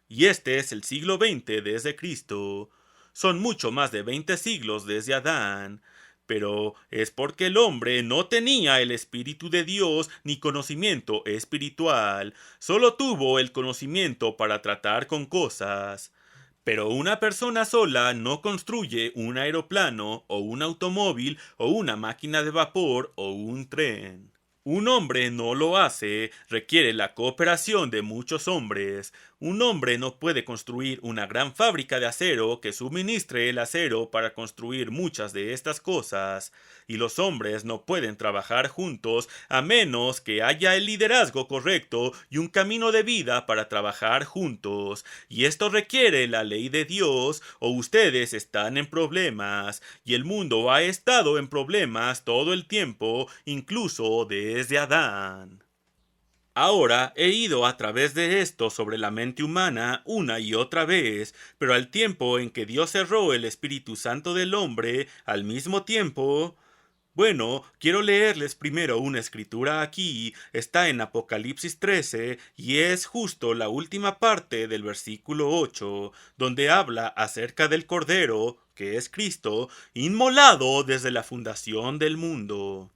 Speaker 1: Y este es el siglo XX desde Cristo. Son mucho más de 20 siglos desde Adán, pero es porque el hombre no tenía el Espíritu de Dios ni conocimiento espiritual, solo tuvo el conocimiento para tratar con cosas. Pero una persona sola no construye un aeroplano o un automóvil o una máquina de vapor o un tren. Un hombre no lo hace, requiere la cooperación de muchos hombres. Un hombre no puede construir una gran fábrica de acero que suministre el acero para construir muchas de estas cosas, y los hombres no pueden trabajar juntos a menos que haya el liderazgo correcto y un camino de vida para trabajar juntos, y esto requiere la ley de Dios, o ustedes están en problemas, y el mundo ha estado en problemas todo el tiempo, incluso desde Adán. Ahora he ido a través de esto sobre la mente humana una y otra vez, pero al tiempo en que Dios cerró el Espíritu Santo del hombre, al mismo tiempo... Bueno, quiero leerles primero una escritura aquí, está en Apocalipsis 13 y es justo la última parte del versículo 8, donde habla acerca del Cordero, que es Cristo, inmolado desde la fundación del mundo.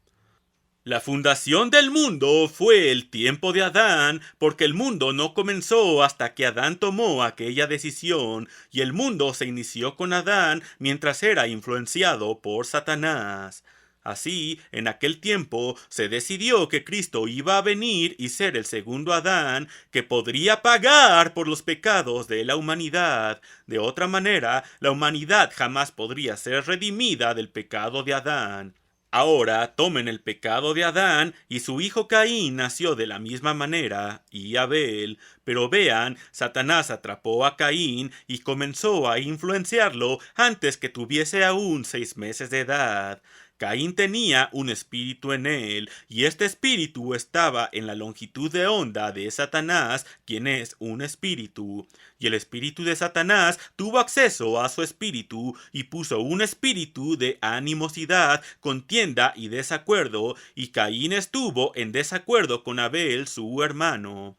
Speaker 1: La fundación del mundo fue el tiempo de Adán, porque el mundo no comenzó hasta que Adán tomó aquella decisión, y el mundo se inició con Adán mientras era influenciado por Satanás. Así, en aquel tiempo se decidió que Cristo iba a venir y ser el segundo Adán, que podría pagar por los pecados de la humanidad. De otra manera, la humanidad jamás podría ser redimida del pecado de Adán. Ahora tomen el pecado de Adán y su hijo Caín nació de la misma manera, y Abel, pero vean, Satanás atrapó a Caín y comenzó a influenciarlo antes que tuviese aún 6 meses de edad. Caín tenía un espíritu en él, y este espíritu estaba en la longitud de onda de Satanás, quien es un espíritu. Y el espíritu de Satanás tuvo acceso a su espíritu, y puso un espíritu de animosidad, contienda y desacuerdo, y Caín estuvo en desacuerdo con Abel, su hermano.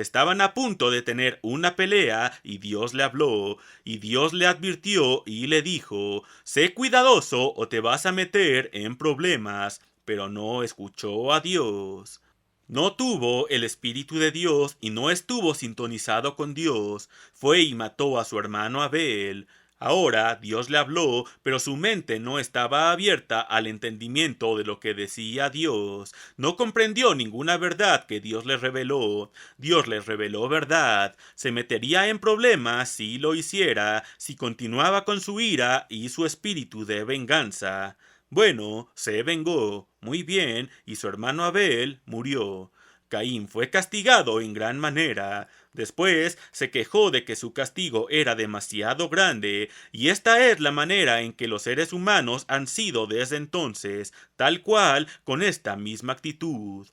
Speaker 1: estaban a punto de tener una pelea y Dios le habló, y Dios le advirtió y le dijo: sé cuidadoso o te vas a meter en problemas. Pero no escuchó a Dios. No tuvo el Espíritu de Dios y no estuvo sintonizado con Dios. Fue y mató a su hermano Abel. Ahora Dios le habló, pero su mente no estaba abierta al entendimiento de lo que decía Dios. No comprendió ninguna verdad que Dios le reveló. Dios le reveló verdad. Se metería en problemas si lo hiciera, si continuaba con su ira y su espíritu de venganza. Bueno, se vengó, muy bien, y su hermano Abel murió. Caín fue castigado en gran manera. Después se quejó de que su castigo era demasiado grande, y esta es la manera en que los seres humanos han sido desde entonces, tal cual, con esta misma actitud.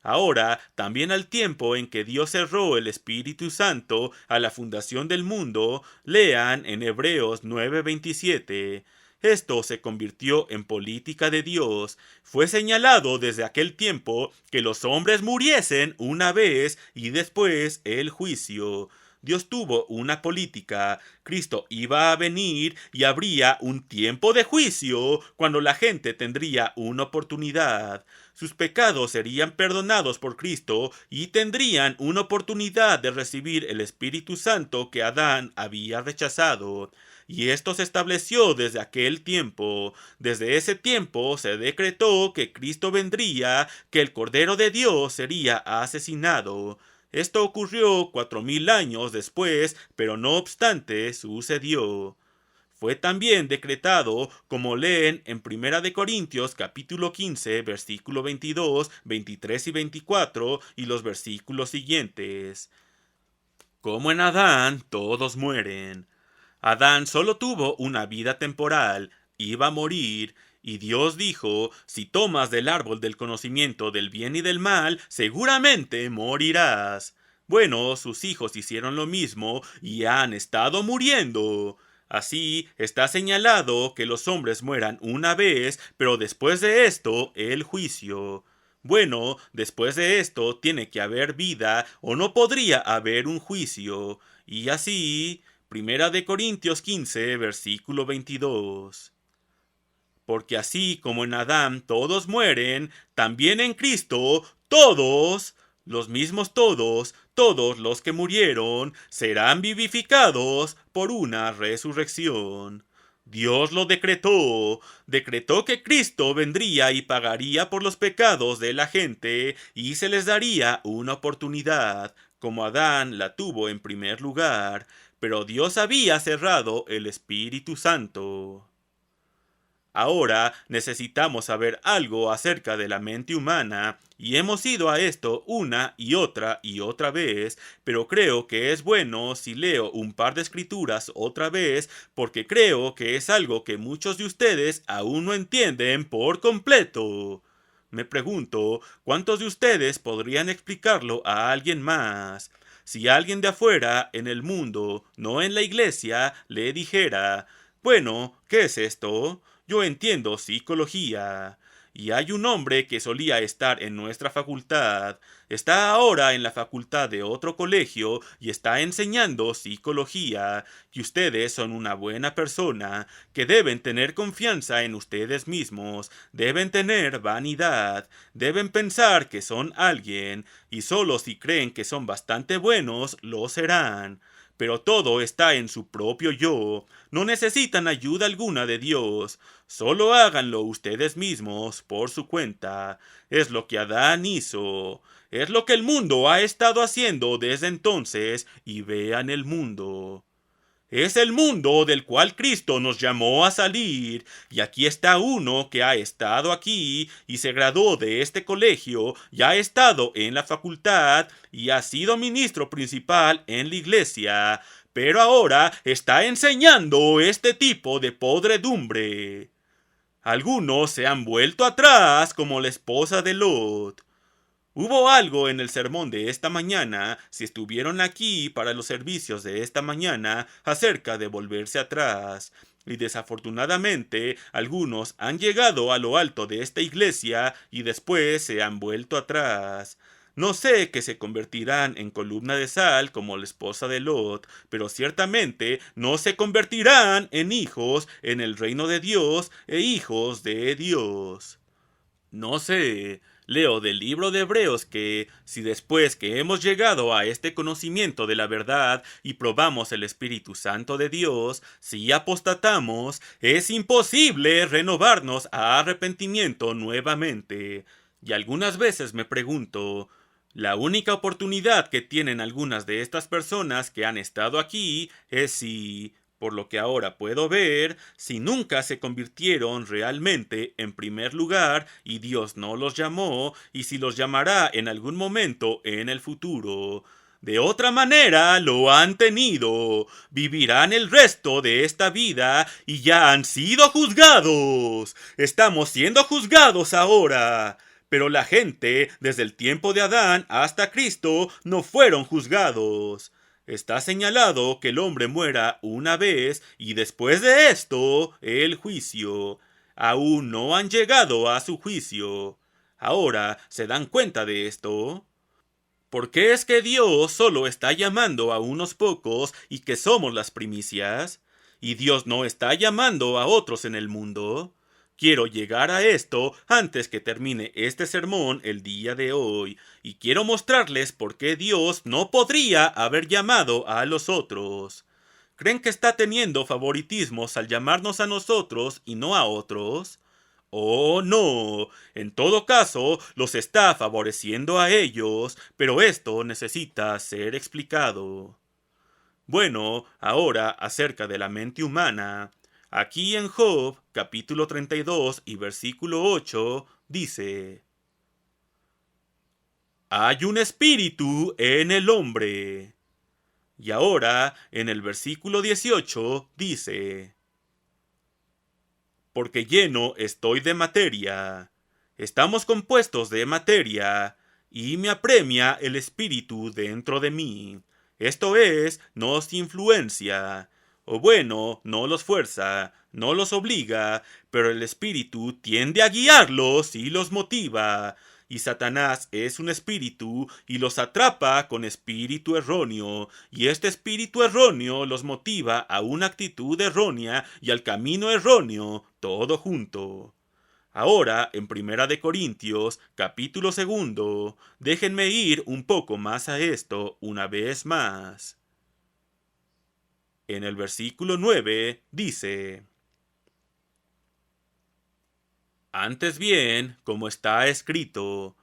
Speaker 1: Ahora, también al tiempo en que Dios cerró el Espíritu Santo a la fundación del mundo, lean en Hebreos 9:27. Esto se convirtió en política de Dios. Fue señalado desde aquel tiempo que los hombres muriesen una vez y después el juicio. Dios tuvo una política. Cristo iba a venir y habría un tiempo de juicio cuando la gente tendría una oportunidad. Sus pecados serían perdonados por Cristo y tendrían una oportunidad de recibir el Espíritu Santo que Adán había rechazado. Y esto se estableció desde aquel tiempo. Desde ese tiempo se decretó que Cristo vendría, que el Cordero de Dios sería asesinado. Esto ocurrió 4000 años después, pero no obstante sucedió. Fue también decretado, como leen en Primera de Corintios capítulo 15, versículo 22, 23 y 24 y los versículos siguientes. Como en Adán todos mueren. Adán solo tuvo una vida temporal, iba a morir, y Dios dijo: si tomas del árbol del conocimiento del bien y del mal, seguramente morirás. Bueno, sus hijos hicieron lo mismo y han estado muriendo. Así está señalado que los hombres mueran una vez, pero después de esto el juicio. Bueno, después de esto tiene que haber vida o no podría haber un juicio. Y así, Primera de Corintios 15, versículo 22. Porque así como en Adán todos mueren, también en Cristo todos, los mismos todos los que murieron, serán vivificados por una resurrección. Dios lo decretó que Cristo vendría y pagaría por los pecados de la gente y se les daría una oportunidad, como Adán la tuvo en primer lugar, pero Dios había cerrado el Espíritu Santo. Ahora necesitamos saber algo acerca de la mente humana, y hemos ido a esto una y otra vez, pero creo que es bueno si leo un par de escrituras otra vez, porque creo que es algo que muchos de ustedes aún no entienden por completo. Me pregunto, ¿cuántos de ustedes podrían explicarlo a alguien más? Si alguien de afuera, en el mundo, no en la iglesia, le dijera: bueno, ¿qué es esto? Yo entiendo psicología. Y hay un hombre que solía estar en nuestra facultad. Está ahora en la facultad de otro colegio y está enseñando psicología. Y ustedes son una buena persona, que deben tener confianza en ustedes mismos, deben tener vanidad, deben pensar que son alguien, y solo si creen que son bastante buenos, lo serán. Pero todo está en su propio yo. No necesitan ayuda alguna de Dios. Solo háganlo ustedes mismos por su cuenta. Es lo que Adán hizo. Es lo que el mundo ha estado haciendo desde entonces, y vean el mundo. Es el mundo del cual Cristo nos llamó a salir, y aquí está uno que ha estado aquí y se graduó de este colegio y ha estado en la facultad y ha sido ministro principal en la iglesia, pero ahora está enseñando este tipo de podredumbre. Algunos se han vuelto atrás como la esposa de Lot. Hubo algo en el sermón de esta mañana, si estuvieron aquí para los servicios de esta mañana, acerca de volverse atrás. Y desafortunadamente, algunos han llegado a lo alto de esta iglesia y después se han vuelto atrás. No sé que se convertirán en columna de sal como la esposa de Lot, pero ciertamente no se convertirán en hijos en el reino de Dios e hijos de Dios. No sé, leo del libro de Hebreos que, si después que hemos llegado a este conocimiento de la verdad y probamos el Espíritu Santo de Dios, si apostatamos, es imposible renovarnos a arrepentimiento nuevamente. Y algunas veces me pregunto, la única oportunidad que tienen algunas de estas personas que han estado aquí es si, por lo que ahora puedo ver, si nunca se convirtieron realmente en primer lugar y Dios no los llamó, y si los llamará en algún momento en el futuro. De otra manera lo han tenido, vivirán el resto de esta vida y ya han sido juzgados. Estamos siendo juzgados ahora. Pero la gente, desde el tiempo de Adán hasta Cristo, no fueron juzgados. Está señalado que el hombre muera una vez y después de esto el juicio. Aún no han llegado a su juicio. Ahora, ¿se dan cuenta de esto? ¿Por qué es que Dios solo está llamando a unos pocos y que somos las primicias? ¿Y Dios no está llamando a otros en el mundo? Quiero llegar a esto antes que termine este sermón el día de hoy, y quiero mostrarles por qué Dios no podría haber llamado a los otros. ¿Creen que está teniendo favoritismos al llamarnos a nosotros y no a otros? Oh, no. En todo caso, los está favoreciendo a ellos, pero esto necesita ser explicado. Bueno, ahora acerca de la mente humana. Aquí en Job, capítulo 32 y versículo 8, dice: Hay un espíritu en el hombre. Y ahora, en el versículo 18, dice: Porque lleno estoy de materia. Estamos compuestos de materia, y me apremia el espíritu dentro de mí. Esto es, nos influencia. O bueno, no los fuerza, no los obliga, pero el espíritu tiende a guiarlos y los motiva. Y Satanás es un espíritu y los atrapa con espíritu erróneo, y este espíritu erróneo los motiva a una actitud errónea y al camino erróneo, todo junto. Ahora, en Primera de Corintios, capítulo 2, déjenme ir un poco más a esto una vez más. En el versículo 9 dice: Antes bien, como está escrito,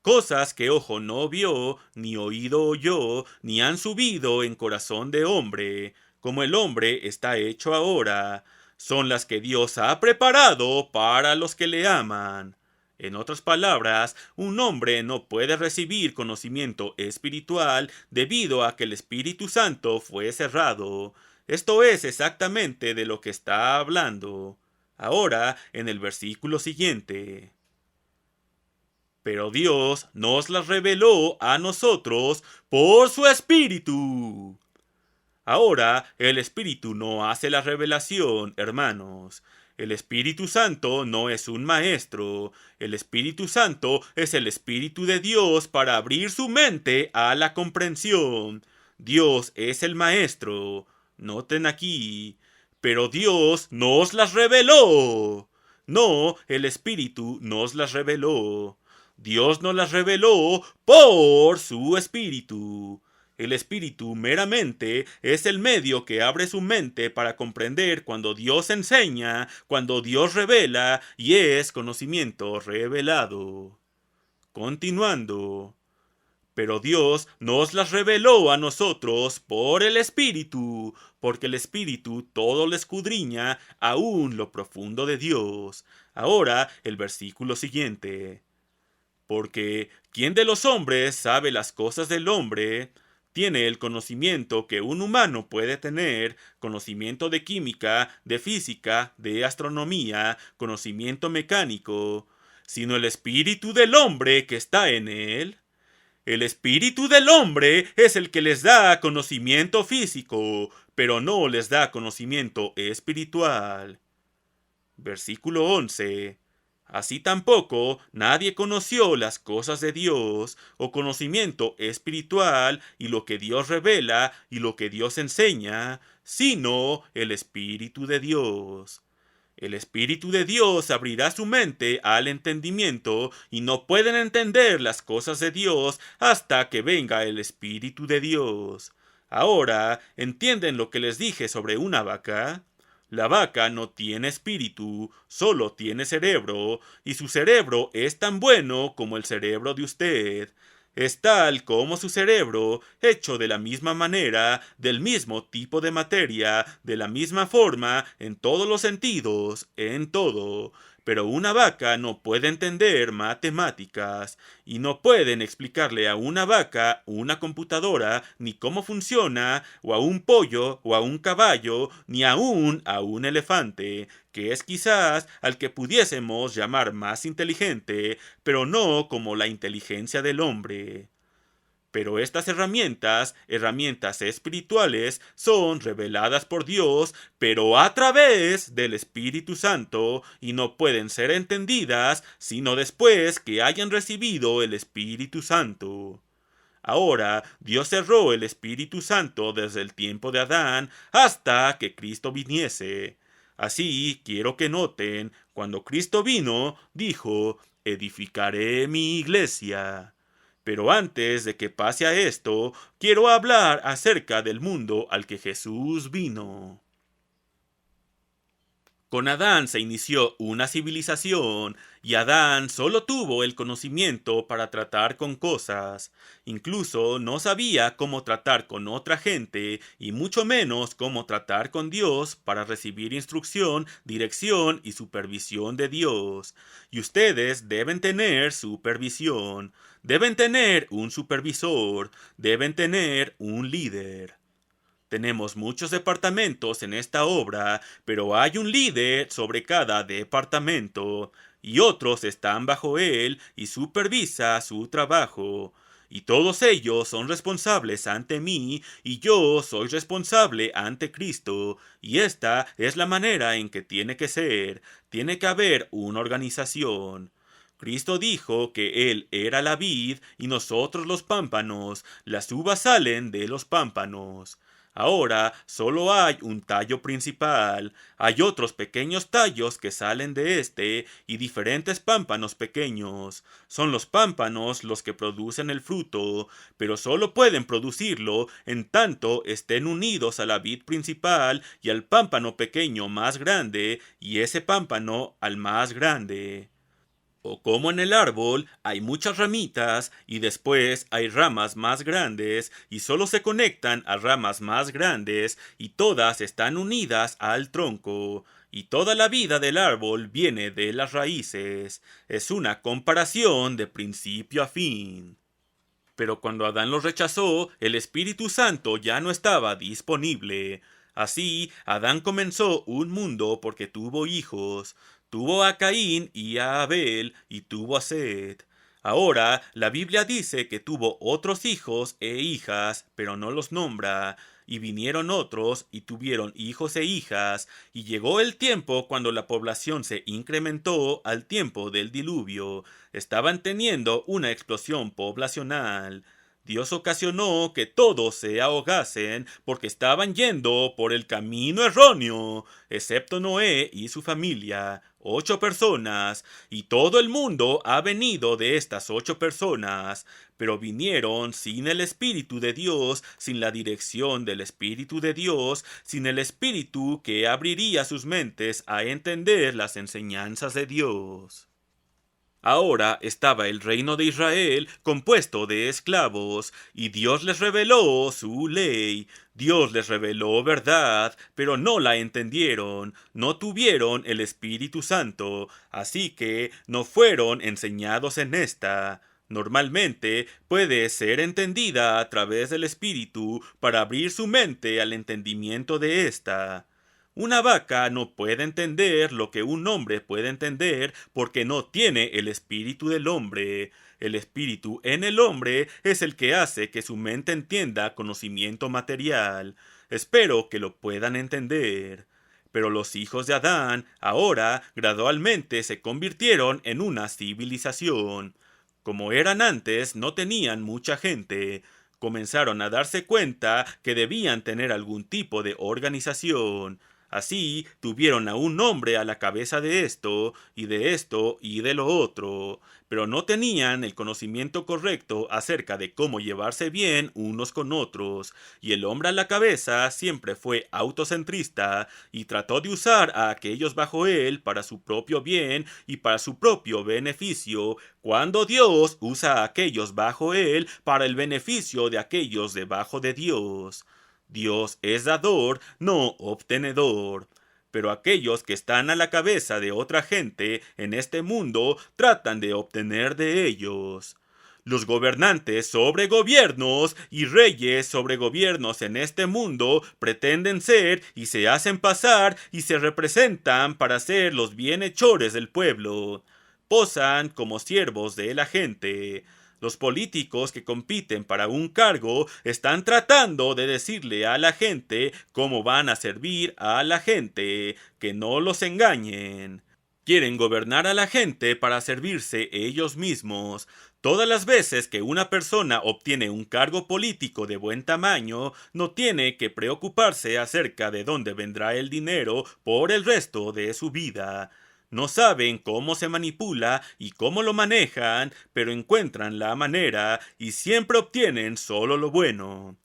Speaker 1: cosas que ojo no vio, ni oído oyó, ni han subido en corazón de hombre, como el hombre está hecho ahora, son las que Dios ha preparado para los que le aman. En otras palabras, un hombre no puede recibir conocimiento espiritual debido a que el Espíritu Santo fue cerrado. Esto es exactamente de lo que está hablando. Ahora, en el versículo siguiente: Pero Dios nos las reveló a nosotros por su Espíritu. Ahora, el Espíritu no hace la revelación, hermanos. El Espíritu Santo no es un maestro. El Espíritu Santo es el Espíritu de Dios para abrir su mente a la comprensión. Dios es el maestro. Noten aquí. Pero Dios nos las reveló. No, el Espíritu nos las reveló. Dios nos las reveló por su Espíritu. El Espíritu meramente es el medio que abre su mente para comprender cuando Dios enseña, cuando Dios revela, y es conocimiento revelado. Continuando. Pero Dios nos las reveló a nosotros por el Espíritu, porque el Espíritu todo lo escudriña, aún lo profundo de Dios. Ahora el versículo siguiente. Porque ¿quién de los hombres sabe las cosas del hombre? Tiene el conocimiento que un humano puede tener, conocimiento de química, de física, de astronomía, conocimiento mecánico, sino el espíritu del hombre que está en él. El espíritu del hombre es el que les da conocimiento físico, pero no les da conocimiento espiritual. Versículo 11. Así tampoco nadie conoció las cosas de Dios o conocimiento espiritual y lo que Dios revela y lo que Dios enseña, sino el Espíritu de Dios. El Espíritu de Dios abrirá su mente al entendimiento y no pueden entender las cosas de Dios hasta que venga el Espíritu de Dios. Ahora, ¿entienden lo que les dije sobre una vaca? La vaca no tiene espíritu, solo tiene cerebro, y su cerebro es tan bueno como el cerebro de usted. Es tal como su cerebro, hecho de la misma manera, del mismo tipo de materia, de la misma forma, en todos los sentidos, en todo. Pero una vaca no puede entender matemáticas, y no pueden explicarle a una vaca una computadora, ni cómo funciona, o a un pollo, o a un caballo, ni aún a un elefante, que es quizás al que pudiésemos llamar más inteligente, pero no como la inteligencia del hombre. Pero estas herramientas espirituales, son reveladas por Dios, pero a través del Espíritu Santo, y no pueden ser entendidas sino después que hayan recibido el Espíritu Santo. Ahora, Dios cerró el Espíritu Santo desde el tiempo de Adán hasta que Cristo viniese. Así, quiero que noten, cuando Cristo vino, dijo, edificaré mi iglesia. Pero antes de que pase a esto, quiero hablar acerca del mundo al que Jesús vino. Con Adán se inició una civilización, y Adán solo tuvo el conocimiento para tratar con cosas. Incluso no sabía cómo tratar con otra gente, y mucho menos cómo tratar con Dios para recibir instrucción, dirección y supervisión de Dios. Y ustedes deben tener supervisión, deben tener un supervisor, deben tener un líder. Tenemos muchos departamentos en esta obra, pero hay un líder sobre cada departamento, y otros están bajo él y supervisa su trabajo. Y todos ellos son responsables ante mí, y yo soy responsable ante Cristo, y esta es la manera en que tiene que ser. Tiene que haber una organización. Cristo dijo que Él era la vid y nosotros los pámpanos. Las uvas salen de los pámpanos. Ahora solo hay un tallo principal, hay otros pequeños tallos que salen de este y diferentes pámpanos pequeños. Son los pámpanos los que producen el fruto, pero solo pueden producirlo en tanto estén unidos a la vid principal y al pámpano pequeño más grande y ese pámpano al más grande. O como en el árbol hay muchas ramitas y después hay ramas más grandes y solo se conectan a ramas más grandes y todas están unidas al tronco. Y toda la vida del árbol viene de las raíces. Es una comparación de principio a fin. Pero cuando Adán los rechazó, el Espíritu Santo ya no estaba disponible. Así, Adán comenzó un mundo porque tuvo hijos. Tuvo a Caín y a Abel y tuvo a Set. Ahora, la Biblia dice que tuvo otros hijos e hijas, pero no los nombra. Y vinieron otros y tuvieron hijos e hijas, y llegó el tiempo cuando la población se incrementó al tiempo del diluvio. Estaban teniendo una explosión poblacional. Dios ocasionó que todos se ahogasen porque estaban yendo por el camino erróneo, excepto Noé y su familia, 8 personas, y todo el mundo ha venido de estas 8 personas, pero vinieron sin el Espíritu de Dios, sin la dirección del Espíritu de Dios, sin el Espíritu que abriría sus mentes a entender las enseñanzas de Dios. Ahora estaba el reino de Israel compuesto de esclavos, y Dios les reveló su ley. Dios les reveló verdad, pero no la entendieron, no tuvieron el Espíritu Santo, así que no fueron enseñados en esta. Normalmente puede ser entendida a través del Espíritu para abrir su mente al entendimiento de esta. Una vaca no puede entender lo que un hombre puede entender porque no tiene el espíritu del hombre. El espíritu en el hombre es el que hace que su mente entienda conocimiento material. Espero que lo puedan entender. Pero los hijos de Adán ahora gradualmente se convirtieron en una civilización. Como eran antes, no tenían mucha gente. Comenzaron a darse cuenta que debían tener algún tipo de organización. Así tuvieron a un hombre a la cabeza de esto, y de esto, y de lo otro, pero no tenían el conocimiento correcto acerca de cómo llevarse bien unos con otros, y el hombre a la cabeza siempre fue autocentrista y trató de usar a aquellos bajo él para su propio bien y para su propio beneficio, cuando Dios usa a aquellos bajo él para el beneficio de aquellos debajo de Dios. Dios es dador, no obtenedor. Pero aquellos que están a la cabeza de otra gente en este mundo tratan de obtener de ellos. Los gobernantes sobre gobiernos y reyes sobre gobiernos en este mundo pretenden ser y se hacen pasar y se representan para ser los bienhechores del pueblo. Posan como siervos de la gente. Los políticos que compiten para un cargo están tratando de decirle a la gente cómo van a servir a la gente, que no los engañen. Quieren gobernar a la gente para servirse ellos mismos. Todas las veces que una persona obtiene un cargo político de buen tamaño, no tiene que preocuparse acerca de dónde vendrá el dinero por el resto de su vida. No saben cómo se manipula y cómo lo manejan, pero encuentran la manera y siempre obtienen solo lo bueno.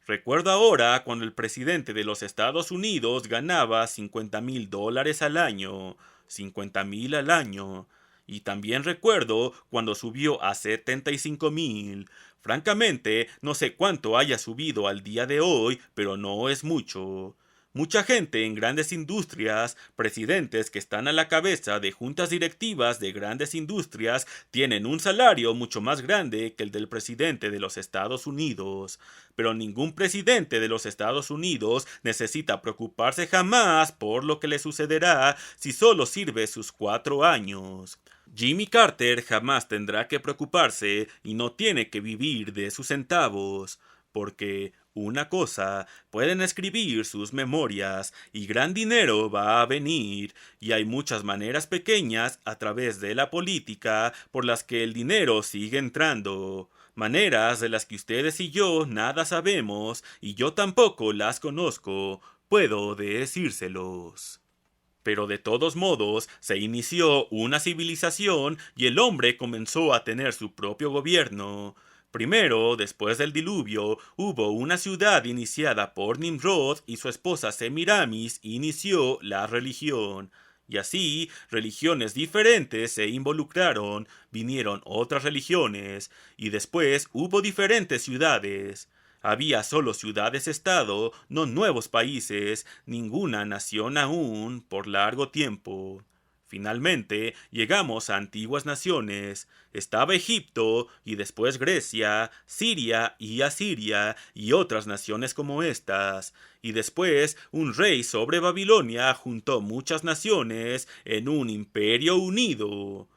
Speaker 1: Recuerdo ahora cuando el presidente de los Estados Unidos ganaba $50,000 al año, 50,000 al año. Y también recuerdo cuando subió a 75,000. Francamente, no sé cuánto haya subido al día de hoy, pero no es mucho. Mucha gente en grandes industrias, presidentes que están a la cabeza de juntas directivas de grandes industrias, tienen un salario mucho más grande que el del presidente de los Estados Unidos. Pero ningún presidente de los Estados Unidos necesita preocuparse jamás por lo que le sucederá si solo sirve sus 4 años. Jimmy Carter jamás tendrá que preocuparse y no tiene que vivir de sus centavos, porque una cosa, pueden escribir sus memorias y gran dinero va a venir, y hay muchas maneras pequeñas a través de la política por las que el dinero sigue entrando. Maneras de las que ustedes y yo nada sabemos, y yo tampoco las conozco, puedo decírselos. Pero de todos modos, se inició una civilización y el hombre comenzó a tener su propio gobierno. Primero, después del diluvio, hubo una ciudad iniciada por Nimrod y su esposa Semiramis inició la religión. Y así, religiones diferentes se involucraron, vinieron otras religiones, y después hubo diferentes ciudades. Había solo ciudades-estado, no nuevos países, ninguna nación aún, por largo tiempo. Finalmente, llegamos a antiguas naciones. Estaba Egipto, y después Grecia, Siria y Asiria, y otras naciones como estas. Y después, un rey sobre Babilonia juntó muchas naciones en un imperio unido.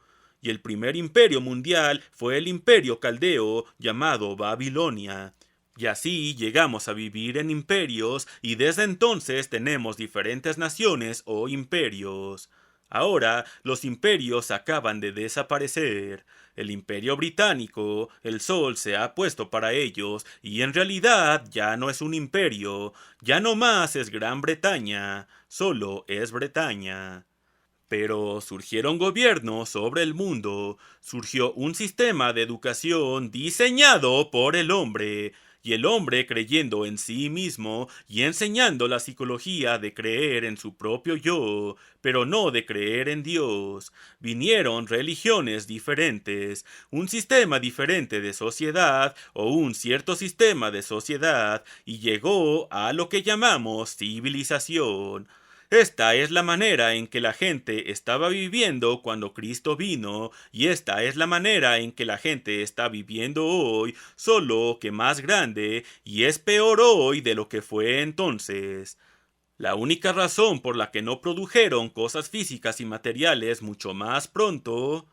Speaker 1: Y el primer imperio mundial fue el imperio caldeo llamado Babilonia. Y así llegamos a vivir en imperios y desde entonces tenemos diferentes naciones o imperios. Ahora los imperios acaban de desaparecer. El imperio británico, el sol se ha puesto para ellos y en realidad ya no es un imperio, ya no más es Gran Bretaña, solo es Bretaña. Pero surgieron gobiernos sobre el mundo, surgió un sistema de educación diseñado por el hombre, y el hombre creyendo en sí mismo y enseñando la psicología de creer en su propio yo, pero no de creer en Dios. Vinieron religiones diferentes, un sistema diferente de sociedad o un cierto sistema de sociedad, y llegó a lo que llamamos civilización. Esta es la manera en que la gente estaba viviendo cuando Cristo vino, y esta es la manera en que la gente está viviendo hoy, solo que más grande, y es peor hoy de lo que fue entonces. La única razón por la que no produjeron cosas físicas y materiales mucho más pronto,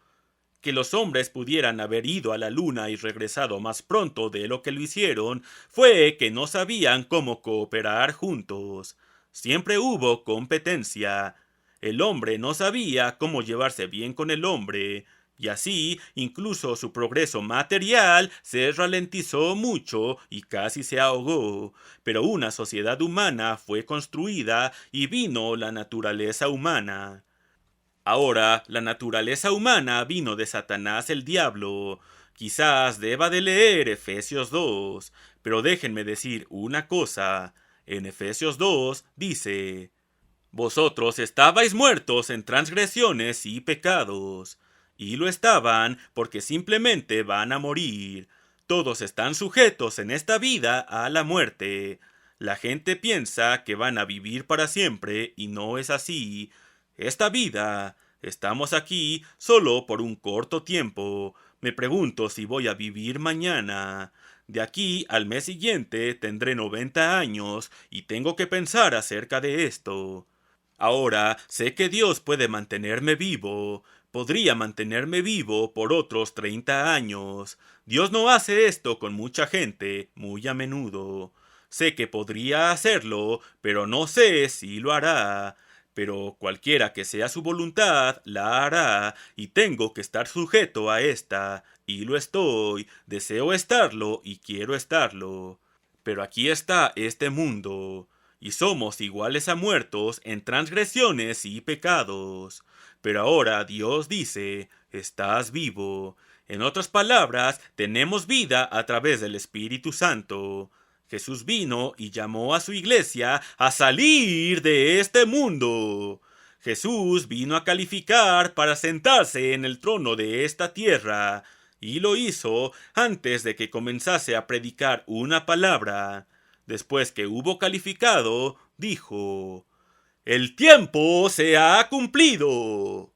Speaker 1: que los hombres pudieran haber ido a la luna y regresado más pronto de lo que lo hicieron, fue que no sabían cómo cooperar juntos. Siempre hubo competencia. El hombre no sabía cómo llevarse bien con el hombre, y así incluso su progreso material se ralentizó mucho y casi se ahogó. Pero una sociedad humana fue construida y vino la naturaleza humana. Ahora, la naturaleza humana vino de Satanás el diablo. Quizás deba de leer Efesios 2, pero déjenme decir una cosa. En Efesios 2 dice: Vosotros estabais muertos en transgresiones y pecados, y lo estaban porque simplemente van a morir. Todos están sujetos en esta vida a la muerte. La gente piensa que van a vivir para siempre y no es así. Esta vida, estamos aquí solo por un corto tiempo. Me pregunto si voy a vivir mañana. De aquí al mes siguiente tendré 90 años y tengo que pensar acerca de esto. Ahora sé que Dios puede mantenerme vivo. Podría mantenerme vivo por otros 30 años. Dios no hace esto con mucha gente, muy a menudo. Sé que podría hacerlo, pero no sé si lo hará. Pero cualquiera que sea su voluntad, la hará, y tengo que estar sujeto a esta, y lo estoy, deseo estarlo y quiero estarlo. Pero aquí está este mundo, y somos iguales a muertos en transgresiones y pecados. Pero ahora Dios dice: estás vivo. En otras palabras, tenemos vida a través del Espíritu Santo. Jesús vino y llamó a su iglesia a salir de este mundo. Jesús vino a calificar para sentarse en el trono de esta tierra, y lo hizo antes de que comenzase a predicar una palabra. Después que hubo calificado, dijo: «El tiempo se ha cumplido».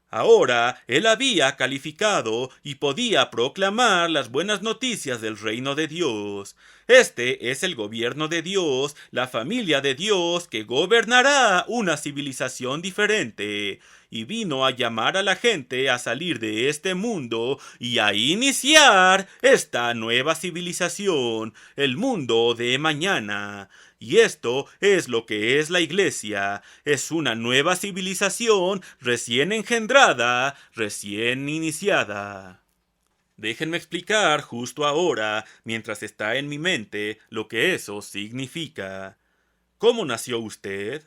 Speaker 1: Ahora él había calificado y podía proclamar las buenas noticias del reino de Dios. Este es el gobierno de Dios, la familia de Dios que gobernará una civilización diferente. Y vino a llamar a la gente a salir de este mundo y a iniciar esta nueva civilización, el mundo de mañana. Y esto es lo que es la iglesia. Es una nueva civilización recién engendrada, recién iniciada. Déjenme explicar justo ahora, mientras está en mi mente, lo que eso significa. ¿Cómo nació usted?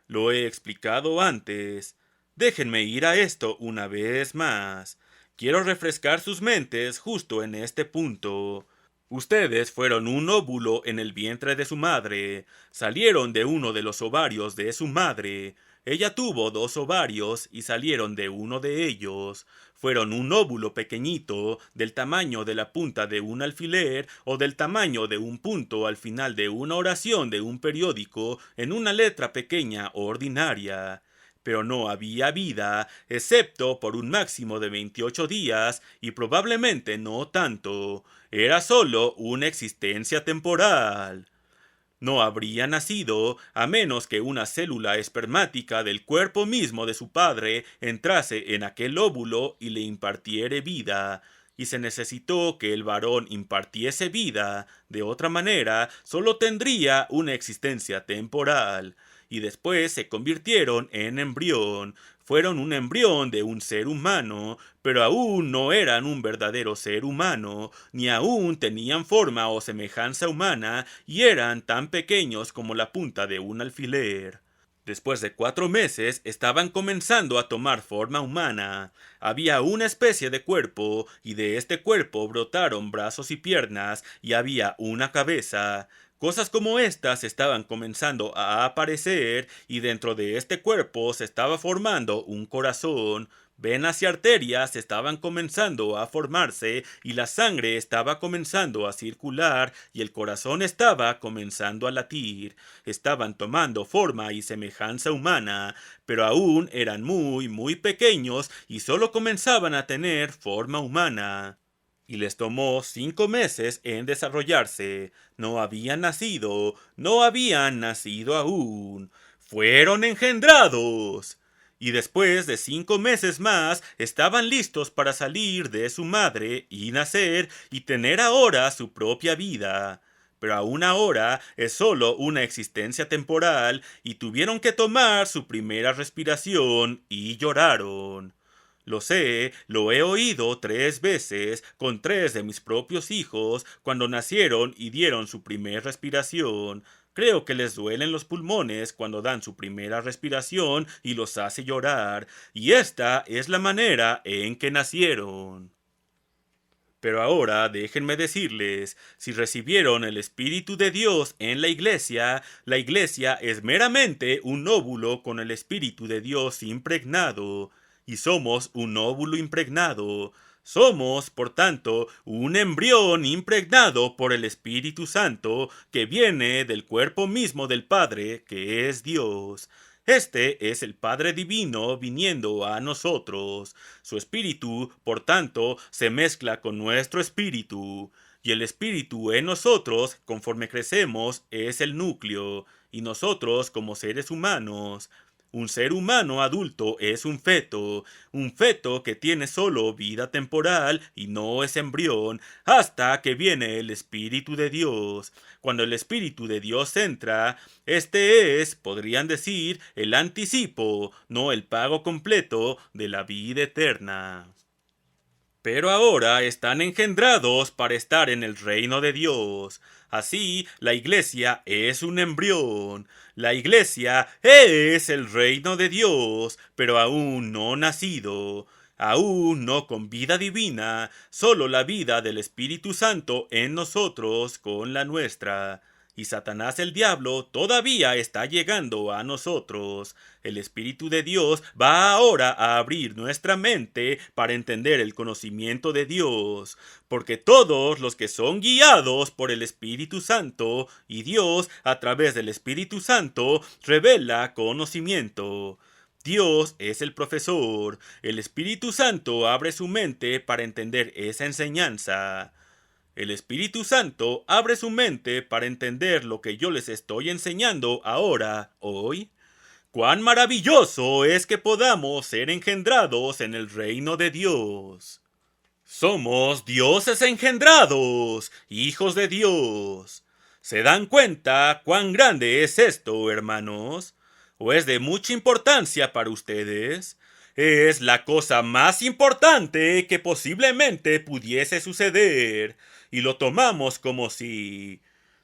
Speaker 1: Lo he explicado antes. Déjenme ir a esto una vez más. Quiero refrescar sus mentes justo en este punto. Ustedes fueron un óvulo en el vientre de su madre. Salieron de uno de los ovarios de su madre. Ella tuvo 2 ovarios y salieron de uno de ellos. Fueron un óvulo pequeñito, del tamaño de la punta de un alfiler o del tamaño de un punto al final de una oración de un periódico en una letra pequeña ordinaria. Pero no había vida, excepto por un máximo de 28 días, y probablemente no tanto. Era solo una existencia temporal. No habría nacido a menos que una célula espermática del cuerpo mismo de su padre entrase en aquel óvulo y le impartiere vida. Y se necesitó que el varón impartiese vida. De otra manera, solo tendría una existencia temporal. Y después se convirtieron en embrión. Fueron un embrión de un ser humano, pero aún no eran un verdadero ser humano, ni aún tenían forma o semejanza humana, y eran tan pequeños como la punta de un alfiler. Después de 4 meses estaban comenzando a tomar forma humana. Había una especie de cuerpo, y de este cuerpo brotaron brazos y piernas, y había una cabeza. Cosas como estas estaban comenzando a aparecer, y dentro de este cuerpo se estaba formando un corazón. Venas y arterias estaban comenzando a formarse, y la sangre estaba comenzando a circular, y el corazón estaba comenzando a latir. Estaban tomando forma y semejanza humana, pero aún eran muy pequeños y solo comenzaban a tener forma humana. Y les tomó 5 meses en desarrollarse. No habían nacido aún. Fueron engendrados. Y después de 5 meses más, estaban listos para salir de su madre y nacer y tener ahora su propia vida. pero aún ahora es solo una existencia temporal y tuvieron que tomar su primera respiración y lloraron. Lo sé, lo he oído 3 veces con 3 de mis propios hijos cuando nacieron y dieron su primera respiración. Creo que les duelen los pulmones cuando dan su primera respiración y los hace llorar, y esta es la manera en que nacieron. Pero ahora déjenme decirles, si recibieron el Espíritu de Dios en la iglesia es meramente un óvulo con el Espíritu de Dios impregnado, y somos un óvulo impregnado. Somos, por tanto, un embrión impregnado por el Espíritu Santo que viene del cuerpo mismo del Padre, que es Dios. Este es el Padre Divino viniendo a nosotros. Su espíritu, por tanto, se mezcla con nuestro espíritu. Y el espíritu en nosotros, conforme crecemos, es el núcleo. Y nosotros, como seres humanos, un ser humano adulto es un feto que tiene solo vida temporal y no es embrión, hasta que viene el Espíritu de Dios. Cuando el Espíritu de Dios entra, este es, podrían decir, el anticipo, no el pago completo de la vida eterna. Pero ahora están engendrados para estar en el reino de Dios. Así, la iglesia es un embrión. La iglesia es el reino de Dios, pero aún no nacido. Aún no con vida divina, solo la vida del Espíritu Santo en nosotros con la nuestra. Y Satanás el diablo todavía está llegando a nosotros. El Espíritu de Dios va ahora a abrir nuestra mente para entender el conocimiento de Dios, porque todos los que son guiados por el Espíritu Santo, y Dios a través del Espíritu Santo revela conocimiento. Dios es el profesor. El Espíritu Santo abre su mente para entender esa enseñanza. El Espíritu Santo abre su mente para entender lo que yo les estoy enseñando ahora, hoy. ¡Cuán maravilloso es que podamos ser engendrados en el reino de Dios! Somos dioses engendrados, hijos de Dios. ¿Se dan cuenta cuán grande es esto, hermanos? ¿O es de mucha importancia para ustedes? Es la cosa más importante que posiblemente pudiese suceder, y lo tomamos como si...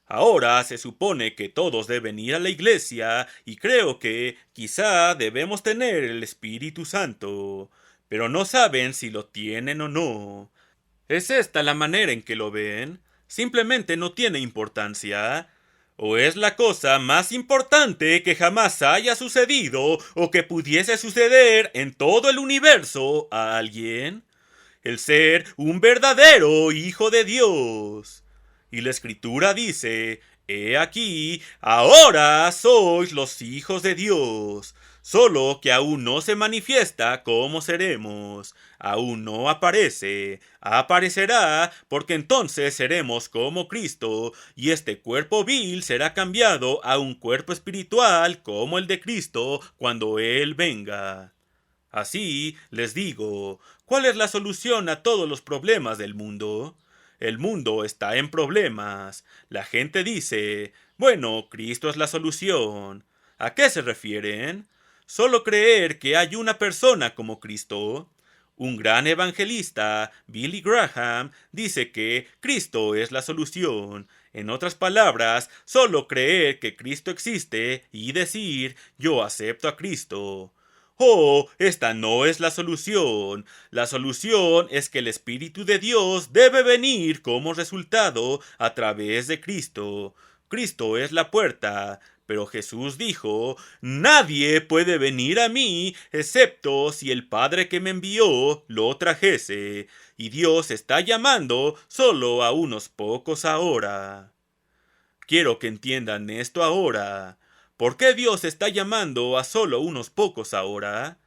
Speaker 1: Ahora se supone que todos deben ir a la iglesia, y creo que quizá debemos tener el Espíritu Santo, pero no saben si lo tienen o no. ¿Es esta la manera en que lo ven? Simplemente no tiene importancia. ¿O es la cosa más importante que jamás haya sucedido o que pudiese suceder en todo el universo a alguien? El ser un verdadero hijo de Dios. Y la Escritura dice, he aquí, ahora sois los hijos de Dios, solo que aún no se manifiesta cómo seremos, aún no aparece, aparecerá, porque entonces seremos como Cristo, y este cuerpo vil será cambiado a un cuerpo espiritual como el de Cristo cuando Él venga. Así les digo, ¿cuál es la solución a todos los problemas del mundo? El mundo está en problemas. La gente dice, bueno, Cristo es la solución. ¿A qué se refieren? Solo creer que hay una persona como Cristo. Un gran evangelista, Billy Graham, dice que Cristo es la solución. En otras palabras, solo creer que Cristo existe y decir, yo acepto a Cristo. Oh, esta no es la solución. La solución es que el Espíritu de Dios debe venir como resultado a través de Cristo. Cristo es la puerta, pero Jesús dijo, nadie puede venir a mí excepto si el Padre que me envió lo trajese, y Dios está llamando solo a unos pocos ahora. Quiero que entiendan esto ahora. ¿Por qué Dios está llamando a solo unos pocos ahora?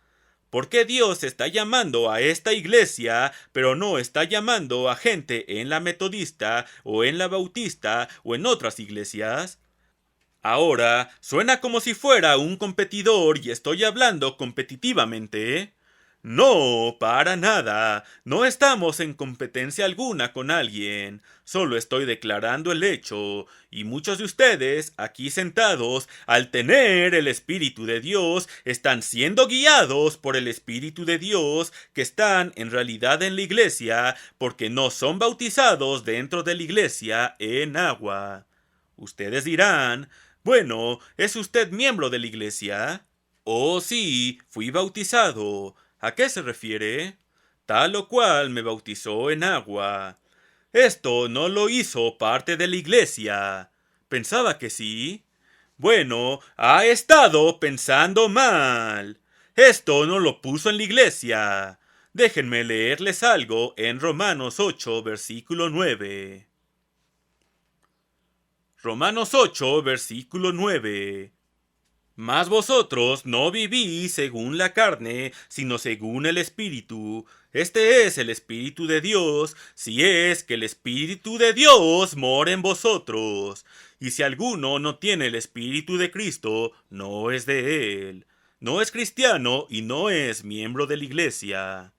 Speaker 1: ¿Por qué Dios está llamando a esta iglesia, pero no está llamando a gente en la metodista, o en la bautista, o en otras iglesias? Ahora suena como si fuera un competidor y estoy hablando competitivamente. No, para nada. No estamos en competencia alguna con alguien. Solo estoy declarando el hecho. Y muchos de ustedes, aquí sentados, al tener el Espíritu de Dios, están siendo guiados por el Espíritu de Dios, que están en realidad en la iglesia, porque no son bautizados dentro de la iglesia en agua. Ustedes dirán, bueno, ¿es usted miembro de la iglesia? Oh, sí, fui bautizado. ¿A qué se refiere? Tal o cual me bautizó en agua. Esto no lo hizo parte de la iglesia. Pensaba que sí. Bueno, ha estado pensando mal. Esto no lo puso en la iglesia. Déjenme leerles algo en Romanos 8, versículo 9. Romanos 8, versículo 9. Mas vosotros no vivís según la carne, sino según el Espíritu. Este es el Espíritu de Dios, si es que el Espíritu de Dios mora en vosotros. Y si alguno no tiene el Espíritu de Cristo, no es de él. No es cristiano y no es miembro de la iglesia.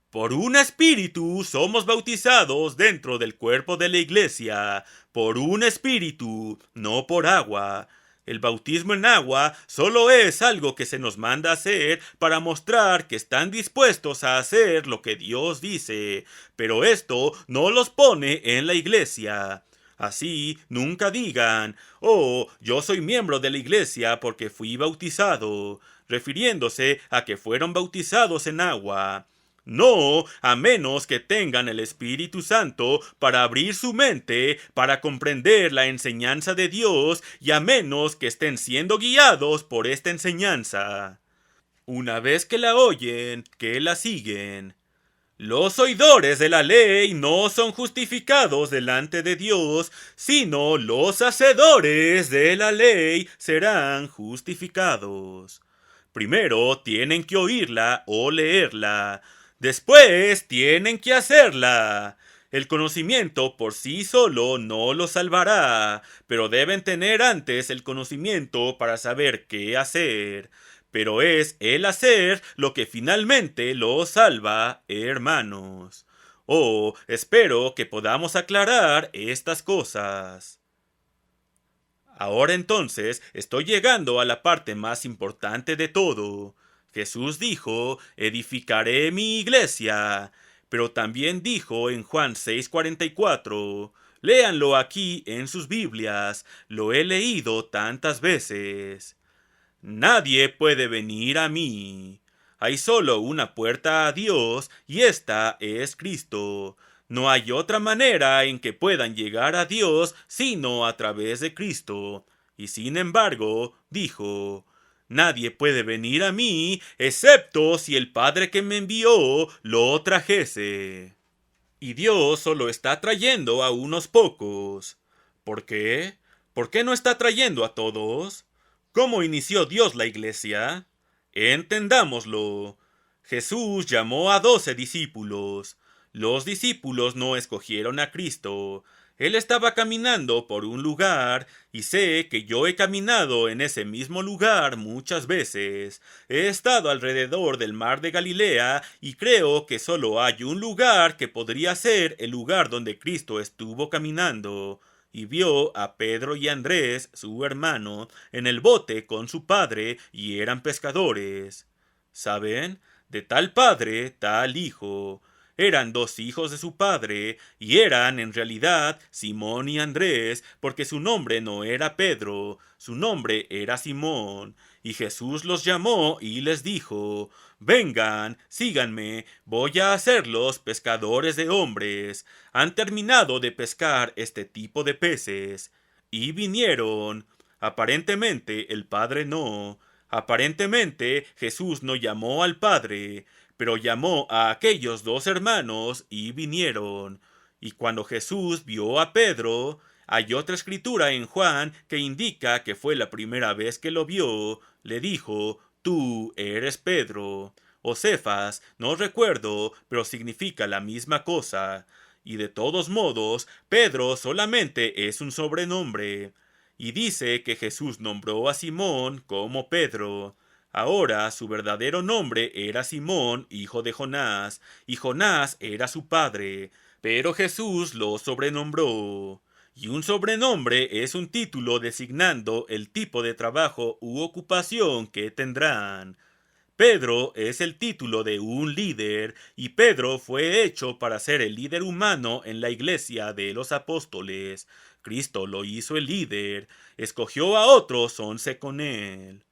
Speaker 1: Por un espíritu somos bautizados dentro del cuerpo de la iglesia, por un espíritu, no por agua. El bautismo en agua solo es algo que se nos manda hacer para mostrar que están dispuestos a hacer lo que Dios dice, pero esto no los pone en la iglesia. Así, nunca digan, oh, yo soy miembro de la iglesia porque fui bautizado, refiriéndose a que fueron bautizados en agua. No, a menos que tengan el Espíritu Santo para abrir su mente, para comprender la enseñanza de Dios, y a menos que estén siendo guiados por esta enseñanza. Una vez que la oyen, que la siguen. Los oidores de la ley no son justificados delante de Dios, sino los hacedores de la ley serán justificados. Primero tienen que oírla o leerla. Después tienen que hacerla. El conocimiento por sí solo no los salvará, pero deben tener antes el conocimiento para saber qué hacer. Pero es el hacer lo que finalmente los salva, hermanos. Oh, espero que podamos aclarar estas cosas. Ahora entonces estoy llegando a la parte más importante de todo. Jesús dijo, edificaré mi iglesia, pero también dijo en Juan 6:44, léanlo aquí en sus Biblias, lo he leído tantas veces. Nadie puede venir a mí. Hay solo una puerta a Dios y esta es Cristo. No hay otra manera en que puedan llegar a Dios sino a través de Cristo. Y sin embargo, dijo, nadie puede venir a mí excepto si el Padre que me envió lo trajese. Y Dios solo está trayendo a unos pocos. ¿Por qué? ¿Por qué no está trayendo a todos? ¿Cómo inició Dios la iglesia? Entendámoslo. Jesús llamó a 12 discípulos. Los discípulos no escogieron a Cristo. Él estaba caminando por un lugar, y sé que yo he caminado en ese mismo lugar muchas veces. He estado alrededor del mar de Galilea, y creo que solo hay un lugar que podría ser el lugar donde Cristo estuvo caminando. Y vio a Pedro y Andrés, su hermano, en el bote con su padre, y eran pescadores. ¿Saben? De tal padre, tal hijo. Eran dos hijos de su padre, y eran en realidad Simón y Andrés, porque su nombre no era Pedro, su nombre era Simón. Y Jesús los llamó y les dijo, vengan, síganme, voy a hacerlos pescadores de hombres. Han terminado de pescar este tipo de peces. Y vinieron. Aparentemente el Padre no. Aparentemente Jesús no llamó al Padre, pero llamó a aquellos dos hermanos y vinieron. Y cuando Jesús vio a Pedro, hay otra escritura en Juan que indica que fue la primera vez que lo vio, le dijo, tú eres Pedro. O Cefas, no recuerdo, pero significa la misma cosa. Y de todos modos, Pedro solamente es un sobrenombre. Y dice que Jesús nombró a Simón como Pedro. Ahora su verdadero nombre era Simón, hijo de Jonás, y Jonás era su padre, pero Jesús lo sobrenombró. Y un sobrenombre es un título designando el tipo de trabajo u ocupación que tendrán. Pedro es el título de un líder, y Pedro fue hecho para ser el líder humano en la iglesia de los apóstoles. Cristo lo hizo el líder, escogió a otros 11 con él.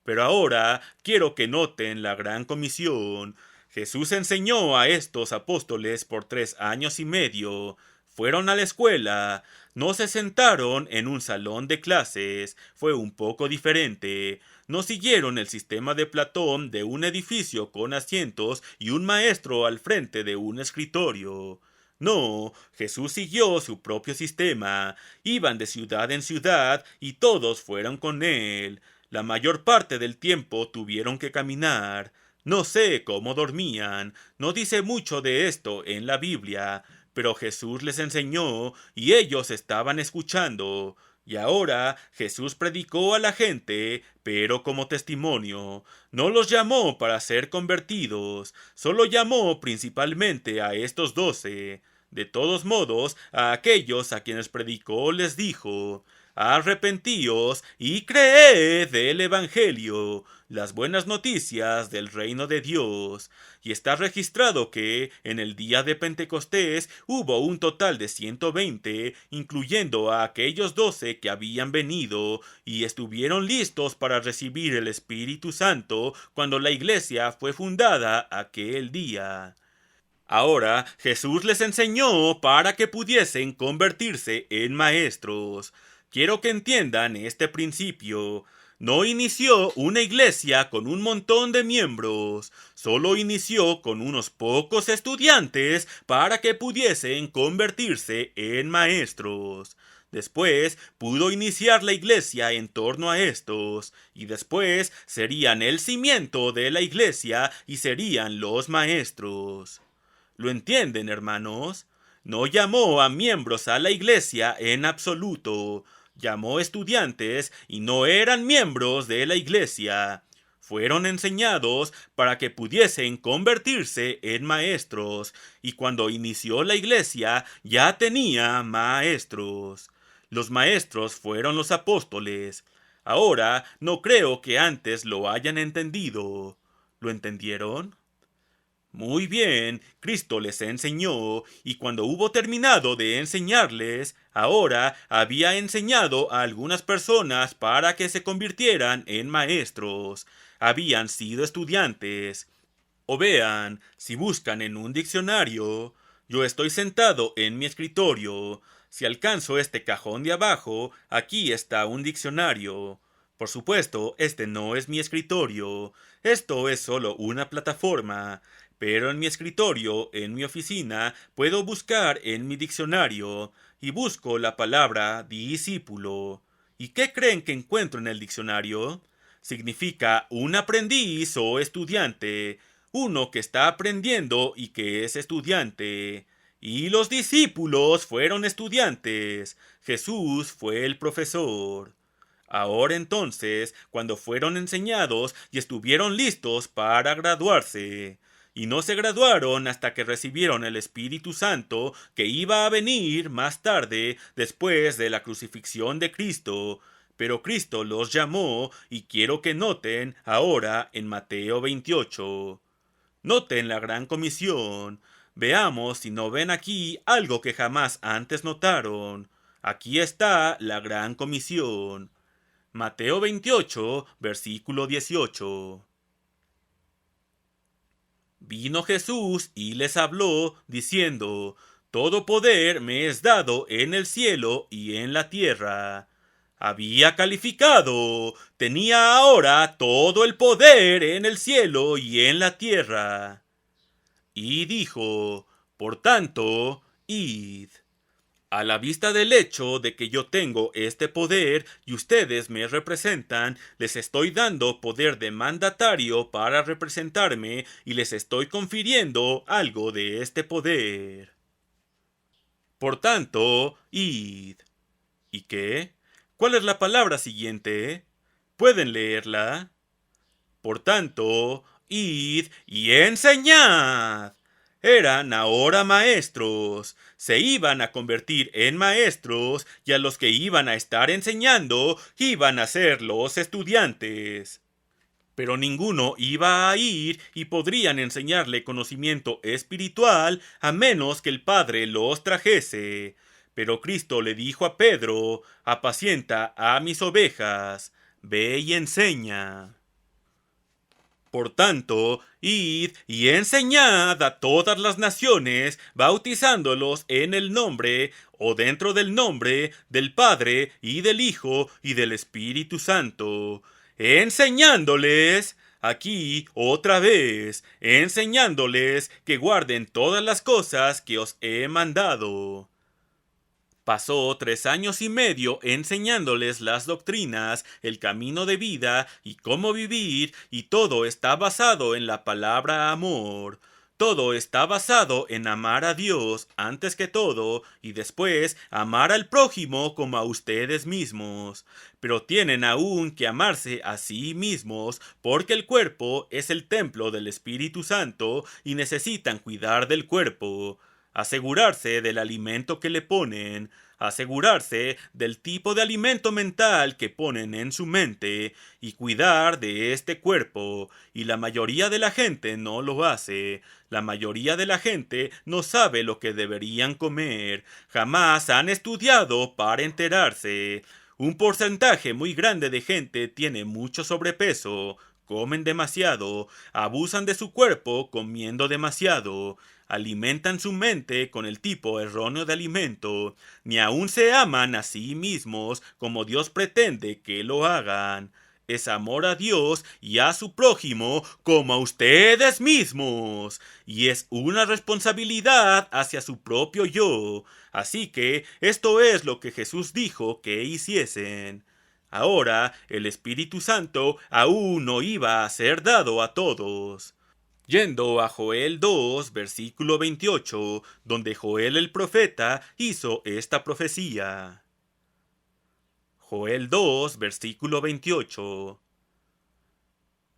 Speaker 1: Pero ahora quiero que noten la gran comisión. Jesús enseñó a estos apóstoles por 3 años y medio. Fueron a la escuela, no se sentaron en un salón de clases, fue un poco diferente. No siguieron el sistema de Platón de un edificio con asientos y un maestro al frente de un escritorio. No, Jesús siguió su propio sistema. Iban de ciudad en ciudad y todos fueron con él. La mayor parte del tiempo tuvieron que caminar. No sé cómo dormían, no dice mucho de esto en la Biblia, pero Jesús les enseñó y ellos estaban escuchando. Y ahora Jesús predicó a la gente, pero como testimonio. No los llamó para ser convertidos, solo llamó principalmente a estos 12. De todos modos, a aquellos a quienes predicó les dijo: arrepentíos y creed el Evangelio, las buenas noticias del reino de Dios. Y está registrado que en el día de Pentecostés hubo un total de 120, incluyendo a aquellos 12 que habían venido y estuvieron listos para recibir el Espíritu Santo cuando la iglesia fue fundada aquel día. Ahora Jesús les enseñó para que pudiesen convertirse en maestros. Quiero que entiendan este principio. No inició una iglesia con un montón de miembros, solo inició con unos pocos estudiantes para que pudiesen convertirse en maestros. Después pudo iniciar la iglesia en torno a estos, y después serían el cimiento de la iglesia y serían los maestros. ¿Lo entienden, hermanos? No llamó a miembros a la iglesia en absoluto. Llamó estudiantes y no eran miembros de la iglesia. Fueron enseñados para que pudiesen convertirse en maestros, y cuando inició la iglesia ya tenía maestros. Los maestros fueron los apóstoles. Ahora no creo que antes lo hayan entendido. ¿Lo entendieron? Muy bien, Cristo les enseñó, y cuando hubo terminado de enseñarles, ahora había enseñado a algunas personas para que se convirtieran en maestros. Habían sido estudiantes. O vean, si buscan en un diccionario, yo estoy sentado en mi escritorio. Si alcanzo este cajón de abajo, aquí está un diccionario. Por supuesto, este no es mi escritorio. Esto es solo una plataforma. Pero en mi escritorio, en mi oficina, puedo buscar en mi diccionario y busco la palabra discípulo. ¿Y qué creen que encuentro en el diccionario? Significa un aprendiz o estudiante, uno que está aprendiendo y que es estudiante. Y los discípulos fueron estudiantes. Jesús fue el profesor. Ahora entonces, cuando fueron enseñados y estuvieron listos para graduarse, y no se graduaron hasta que recibieron el Espíritu Santo que iba a venir más tarde después de la crucifixión de Cristo, pero Cristo los llamó y quiero que noten ahora en Mateo 28. Noten la gran comisión. Veamos si no ven aquí algo que jamás antes notaron. Aquí está la gran comisión. Mateo 28, versículo 18. Vino Jesús y les habló, diciendo: todo poder me es dado en el cielo y en la tierra. Había calificado, tenía ahora todo el poder en el cielo y en la tierra. Y dijo: por tanto, id. A la vista del hecho de que yo tengo este poder y ustedes me representan, les estoy dando poder de mandatario para representarme y les estoy confiriendo algo de este poder. Por tanto, id. ¿Y qué? ¿Cuál es la palabra siguiente? ¿Pueden leerla? Por tanto, id y enseñad. Eran ahora maestros, se iban a convertir en maestros, y a los que iban a estar enseñando iban a ser los estudiantes. Pero ninguno iba a ir y podrían enseñarle conocimiento espiritual a menos que el Padre los trajese. Pero Cristo le dijo a Pedro: apacienta a mis ovejas, ve y enseña. Por tanto, id y enseñad a todas las naciones, bautizándolos en el nombre, o dentro del nombre, del Padre, y del Hijo, y del Espíritu Santo, enseñándoles, aquí otra vez, enseñándoles que guarden todas las cosas que os he mandado. Pasó 3 años y medio enseñándoles las doctrinas, el camino de vida y cómo vivir, y todo está basado en la palabra amor. Todo está basado en amar a Dios antes que todo y después amar al prójimo como a ustedes mismos. Pero tienen aún que amarse a sí mismos porque el cuerpo es el templo del Espíritu Santo y necesitan cuidar del cuerpo. Asegurarse del alimento que le ponen, asegurarse del tipo de alimento mental que ponen en su mente y cuidar de este cuerpo. Y la mayoría de la gente no lo hace. La mayoría de la gente no sabe lo que deberían comer. Jamás han estudiado para enterarse. Un porcentaje muy grande de gente tiene mucho sobrepeso. Comen demasiado, abusan de su cuerpo comiendo demasiado, alimentan su mente con el tipo erróneo de alimento, ni aun se aman a sí mismos como Dios pretende que lo hagan. Es amor a Dios y a su prójimo como a ustedes mismos, y es una responsabilidad hacia su propio yo. Así que esto es lo que Jesús dijo que hiciesen. Ahora el Espíritu Santo aún no iba a ser dado a todos. Yendo a Joel 2, versículo 28, donde Joel el profeta hizo esta profecía. Joel 2, versículo 28.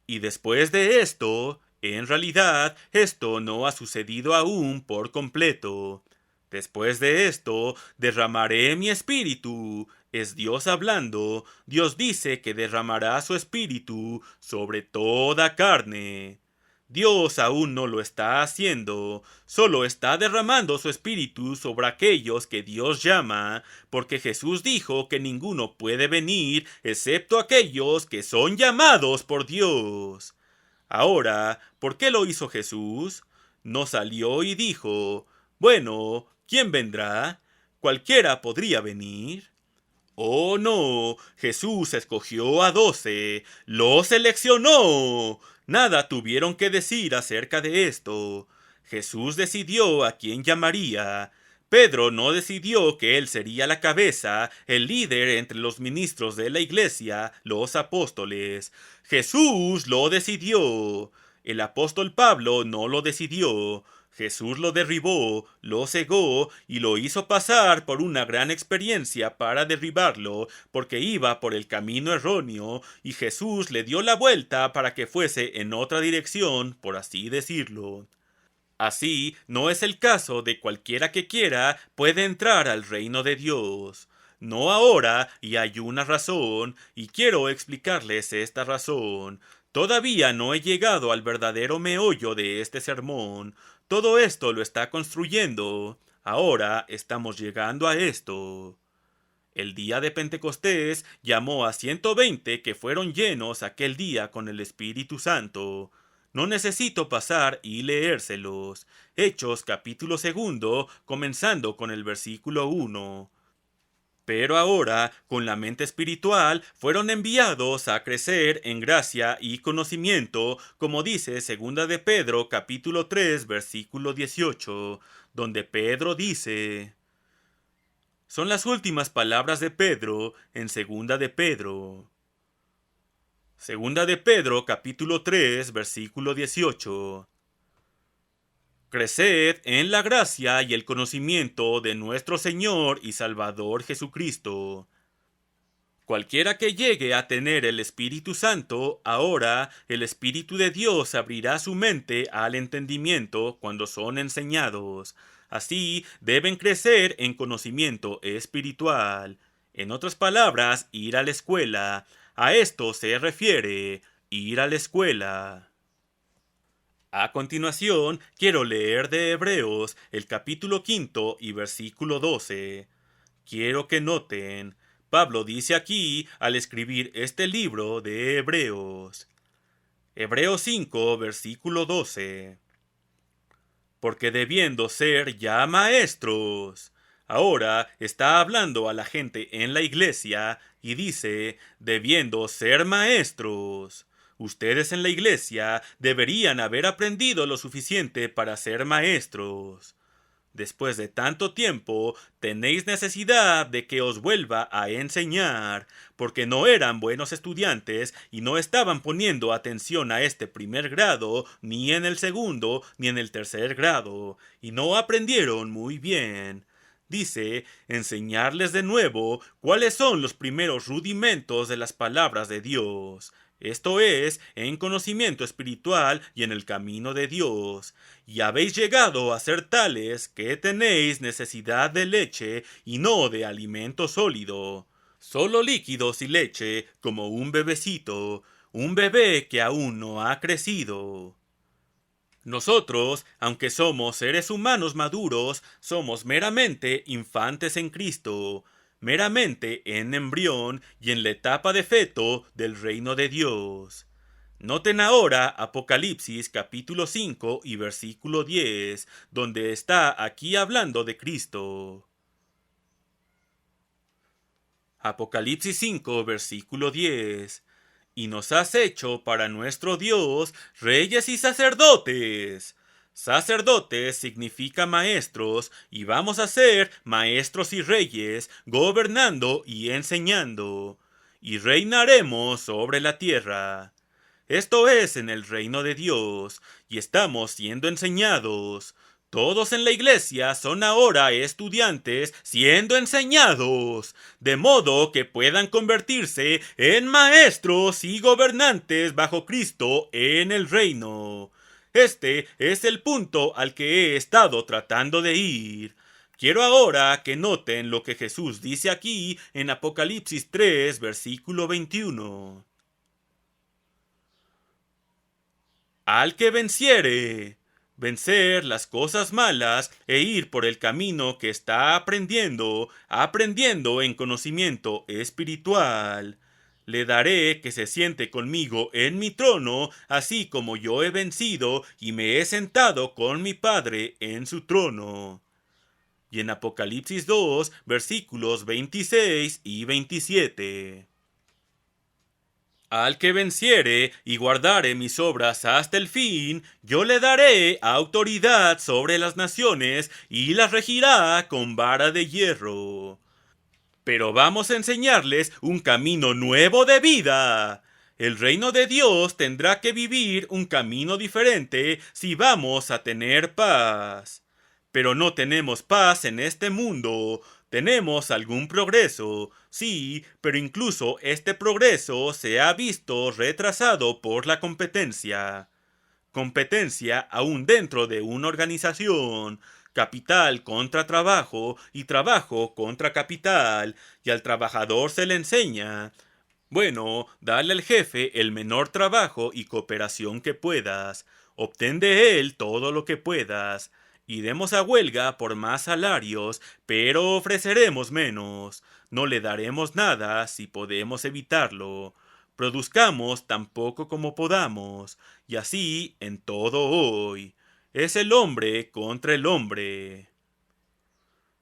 Speaker 1: Y después de esto, en realidad, esto no ha sucedido aún por completo. Después de esto, derramaré mi espíritu. Es Dios hablando. Dios dice que derramará su espíritu sobre toda carne. Dios aún no lo está haciendo, solo está derramando su espíritu sobre aquellos que Dios llama, porque Jesús dijo que ninguno puede venir excepto aquellos que son llamados por Dios. Ahora, ¿por qué lo hizo Jesús? No salió y dijo: bueno, ¿quién vendrá? ¿Cualquiera podría venir? Oh, no, Jesús escogió a 12, los seleccionó. Nada tuvieron que decir acerca de esto. Jesús decidió a quién llamaría. Pedro no decidió que él sería la cabeza, el líder entre los ministros de la iglesia, los apóstoles. Jesús lo decidió. El apóstol Pablo no lo decidió. Jesús lo derribó, lo cegó y lo hizo pasar por una gran experiencia para derribarlo, porque iba por el camino erróneo, y Jesús le dio la vuelta para que fuese en otra dirección, por así decirlo. Así no es el caso de cualquiera que quiera puede entrar al reino de Dios. No ahora, y hay una razón, y quiero explicarles esta razón. Todavía no he llegado al verdadero meollo de este sermón. Todo esto lo está construyendo. Ahora estamos llegando a esto. El día de Pentecostés llamó a 120 que fueron llenos aquel día con el Espíritu Santo. No necesito pasar y leérselos. Hechos capítulo 2, comenzando con el versículo 1. Pero ahora, con la mente espiritual, fueron enviados a crecer en gracia y conocimiento, como dice segunda de Pedro capítulo 3 versículo 18, donde Pedro dice: son las últimas palabras de Pedro en segunda de Pedro. Segunda de Pedro capítulo 3 versículo 18. Creced en la gracia y el conocimiento de nuestro Señor y Salvador Jesucristo. Cualquiera que llegue a tener el Espíritu Santo, ahora el Espíritu de Dios abrirá su mente al entendimiento cuando son enseñados. Así deben crecer en conocimiento espiritual. En otras palabras, ir a la escuela. A esto se refiere ir a la escuela. A continuación, quiero leer de Hebreos el capítulo 5 y versículo 12. Quiero que noten, Pablo dice aquí al escribir este libro de Hebreos. Hebreos 5, versículo 12. Porque debiendo ser ya maestros. Ahora está hablando a la gente en la iglesia y dice, debiendo ser maestros. Ustedes en la iglesia deberían haber aprendido lo suficiente para ser maestros. Después de tanto tiempo, tenéis necesidad de que os vuelva a enseñar, porque no eran buenos estudiantes y no estaban poniendo atención a este primer grado, ni en el segundo, ni en el tercer grado, y no aprendieron muy bien. Dice, enseñarles de nuevo cuáles son los primeros rudimentos de las palabras de Dios. Esto es, en conocimiento espiritual y en el camino de Dios. Y habéis llegado a ser tales que tenéis necesidad de leche y no de alimento sólido. Solo líquidos y leche, como un bebecito, un bebé que aún no ha crecido. Nosotros, aunque somos seres humanos maduros, somos meramente infantes en Cristo, meramente en embrión y en la etapa de feto del reino de Dios. Noten ahora Apocalipsis capítulo 5 y versículo 10, donde está aquí hablando de Cristo. Apocalipsis 5, versículo 10. Y nos has hecho para nuestro Dios reyes y sacerdotes. Sacerdotes significa maestros, y vamos a ser maestros y reyes, gobernando y enseñando. Y reinaremos sobre la tierra. Esto es en el reino de Dios, y estamos siendo enseñados. Todos en la iglesia son ahora estudiantes siendo enseñados, de modo que puedan convertirse en maestros y gobernantes bajo Cristo en el reino. Este es el punto al que he estado tratando de ir. Quiero ahora que noten lo que Jesús dice aquí en Apocalipsis 3, versículo 21. Al que venciere, vencer las cosas malas e ir por el camino que está aprendiendo en conocimiento espiritual. Le daré que se siente conmigo en mi trono, así como yo he vencido y me he sentado con mi Padre en su trono. Y en Apocalipsis 2, versículos 26 y 27. Al que venciere y guardare mis obras hasta el fin, yo le daré autoridad sobre las naciones y las regirá con vara de hierro. Pero vamos a enseñarles un camino nuevo de vida. El reino de Dios tendrá que vivir un camino diferente si vamos a tener paz. Pero no tenemos paz en este mundo. Tenemos algún progreso, sí, pero incluso este progreso se ha visto retrasado por la competencia. Competencia aún dentro de una organización. Capital contra trabajo y trabajo contra capital, y al trabajador se le enseña. Bueno, dale al jefe el menor trabajo y cooperación que puedas. Obtén de él todo lo que puedas. Iremos a huelga por más salarios, pero ofreceremos menos. No le daremos nada si podemos evitarlo. Produzcamos tan poco como podamos, y así en todo hoy. Es el hombre contra el hombre.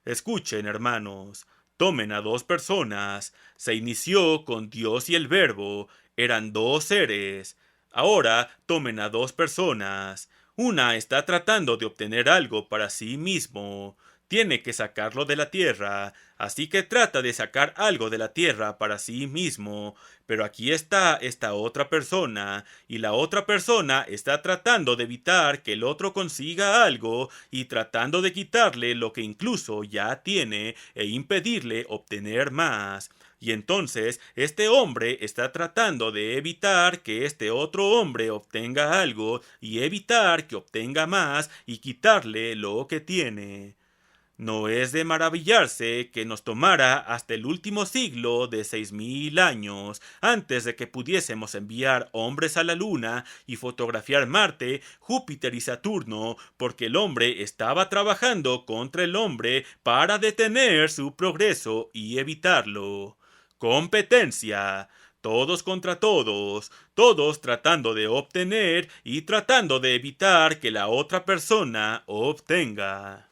Speaker 1: Escuchen, hermanos, tomen a dos personas. Se inició con Dios y el Verbo, eran dos seres. Ahora tomen a dos personas. Una está tratando de obtener algo para sí mismo. tiene que sacarlo de la tierra, así que trata de sacar algo de la tierra para sí mismo. Pero aquí está esta otra persona, y la otra persona está tratando de evitar que el otro consiga algo y tratando de quitarle lo que incluso ya tiene e impedirle obtener más. Y entonces este hombre está tratando de evitar que este otro hombre obtenga algo y evitar que obtenga más y quitarle lo que tiene. No es de maravillarse que nos tomara hasta el último siglo de 6000 años antes de que pudiésemos enviar hombres a la Luna y fotografiar Marte, Júpiter y Saturno, porque el hombre estaba trabajando contra el hombre para detener su progreso y evitarlo. Competencia. Todos contra todos, todos tratando de obtener y tratando de evitar que la otra persona obtenga.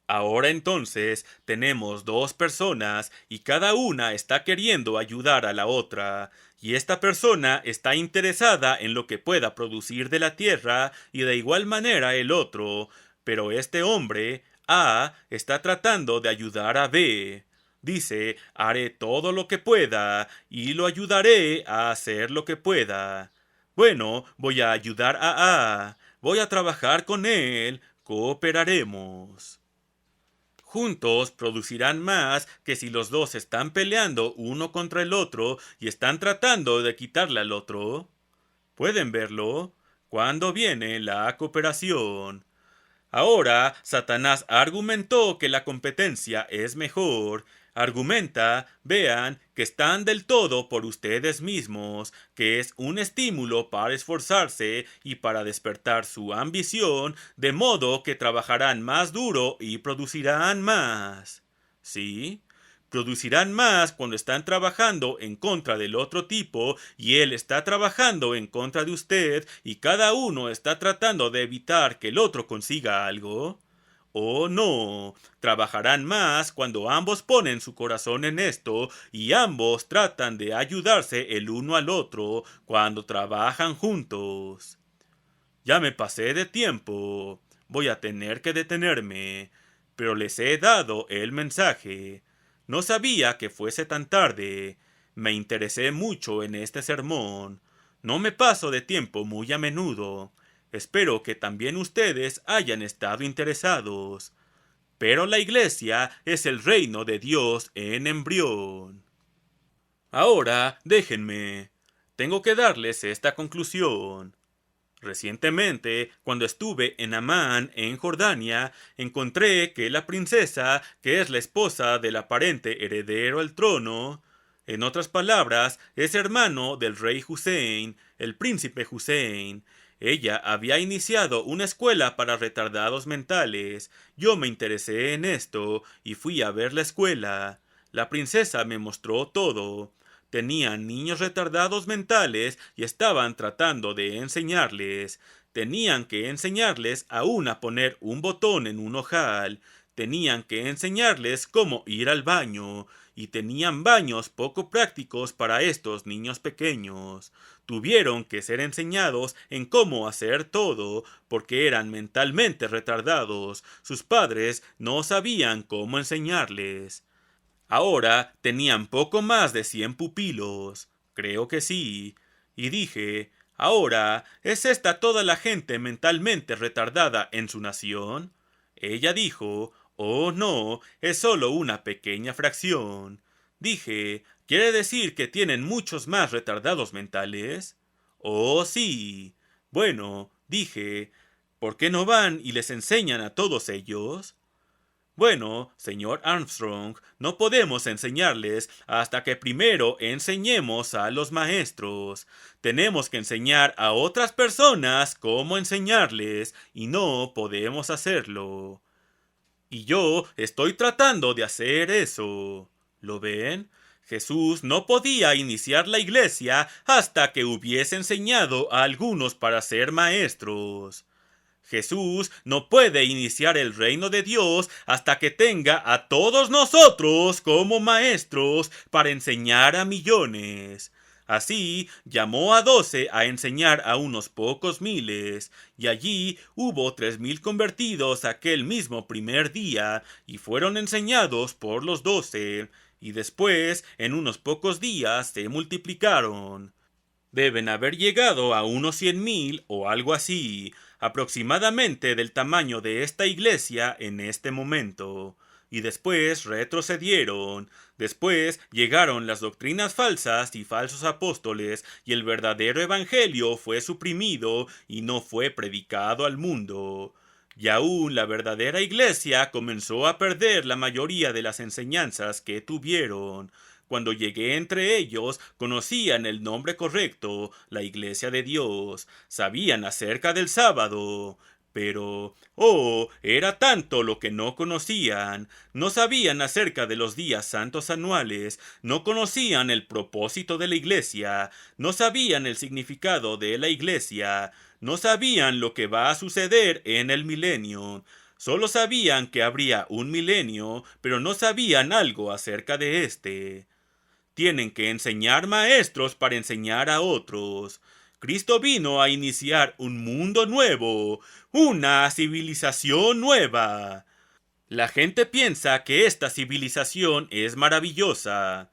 Speaker 1: Ahora entonces tenemos dos personas y cada una está queriendo ayudar a la otra, y esta persona está interesada en lo que pueda producir de la tierra y de igual manera el otro, pero este hombre, A, está tratando de ayudar a B. Dice, haré todo lo que pueda y lo ayudaré a hacer lo que pueda. Bueno, voy a ayudar a A, voy a trabajar con él, cooperaremos. Juntos producirán más que si los dos están peleando uno contra el otro y están tratando de quitarle al otro. ¿Pueden verlo? ¿Cuándo viene la cooperación? Ahora, Satanás argumentó que la competencia es mejor. Argumenta, vean, que están del todo por ustedes mismos, que es un estímulo para esforzarse y para despertar su ambición, de modo que trabajarán más duro y producirán más. ¿Sí? Producirán más cuando están trabajando en contra del otro tipo y él está trabajando en contra de usted y cada uno está tratando de evitar que el otro consiga algo. Oh no, trabajarán más cuando ambos ponen su corazón en esto y ambos tratan de ayudarse el uno al otro cuando trabajan juntos. Ya me pasé de tiempo. Voy a tener que detenerme. Pero les he dado el mensaje. No sabía que fuese tan tarde. Me interesé mucho en este sermón. No me paso de tiempo muy a menudo. Espero que también ustedes hayan estado interesados. Pero la iglesia es el reino de Dios en embrión. Ahora, déjenme. Tengo que darles esta conclusión. Recientemente, cuando estuve en Amán, en Jordania, encontré que la princesa, que es la esposa del aparente heredero al trono, en otras palabras, es hermano del rey Hussein, el príncipe Hussein. Ella había iniciado una escuela para retardados mentales. Yo me interesé en esto y fui a ver la escuela. La princesa me mostró todo. Tenían niños retardados mentales y estaban tratando de enseñarles. Tenían que enseñarles aún a poner un botón en un ojal. Tenían que enseñarles cómo ir al baño. Y tenían baños poco prácticos para estos niños pequeños. Tuvieron que ser enseñados en cómo hacer todo, porque eran mentalmente retardados. Sus padres no sabían cómo enseñarles. Ahora tenían poco más de 100 pupilos. Creo que sí. Y dije, ahora, ¿es esta toda la gente mentalmente retardada en su nación? Ella dijo, oh no, es solo una pequeña fracción. Dije, ¿quiere decir que tienen muchos más retardados mentales? Oh sí. Bueno, dije, ¿por qué no van y les enseñan a todos ellos? Bueno, señor Armstrong, no podemos enseñarles hasta que primero enseñemos a los maestros. Tenemos que enseñar a otras personas cómo enseñarles y no podemos hacerlo. Y yo estoy tratando de hacer eso. ¿Lo ven? Jesús no podía iniciar la iglesia hasta que hubiese enseñado a algunos para ser maestros. Jesús no puede iniciar el reino de Dios hasta que tenga a todos nosotros como maestros para enseñar a millones. Así llamó a 12 a enseñar a unos pocos miles, y allí hubo 3,000 convertidos aquel mismo primer día, y fueron enseñados por los 12, y después, en unos pocos días, se multiplicaron. Deben haber llegado a unos 100,000 o algo así, aproximadamente del tamaño de esta iglesia en este momento. Y después retrocedieron. Después llegaron las doctrinas falsas y falsos apóstoles, y el verdadero evangelio fue suprimido y no fue predicado al mundo. Y aún la verdadera iglesia comenzó a perder la mayoría de las enseñanzas que tuvieron. Cuando llegué entre ellos, conocían el nombre correcto, la iglesia de Dios, sabían acerca del sábado, pero, era tanto lo que no conocían. No sabían acerca de los días santos anuales, no conocían el propósito de la iglesia, no sabían el significado de la iglesia, no sabían lo que va a suceder en el milenio. Solo sabían que habría un milenio, pero no sabían algo acerca de éste. Tienen que enseñar maestros para enseñar a otros. Cristo vino a iniciar un mundo nuevo, una civilización nueva. La gente piensa que esta civilización es maravillosa.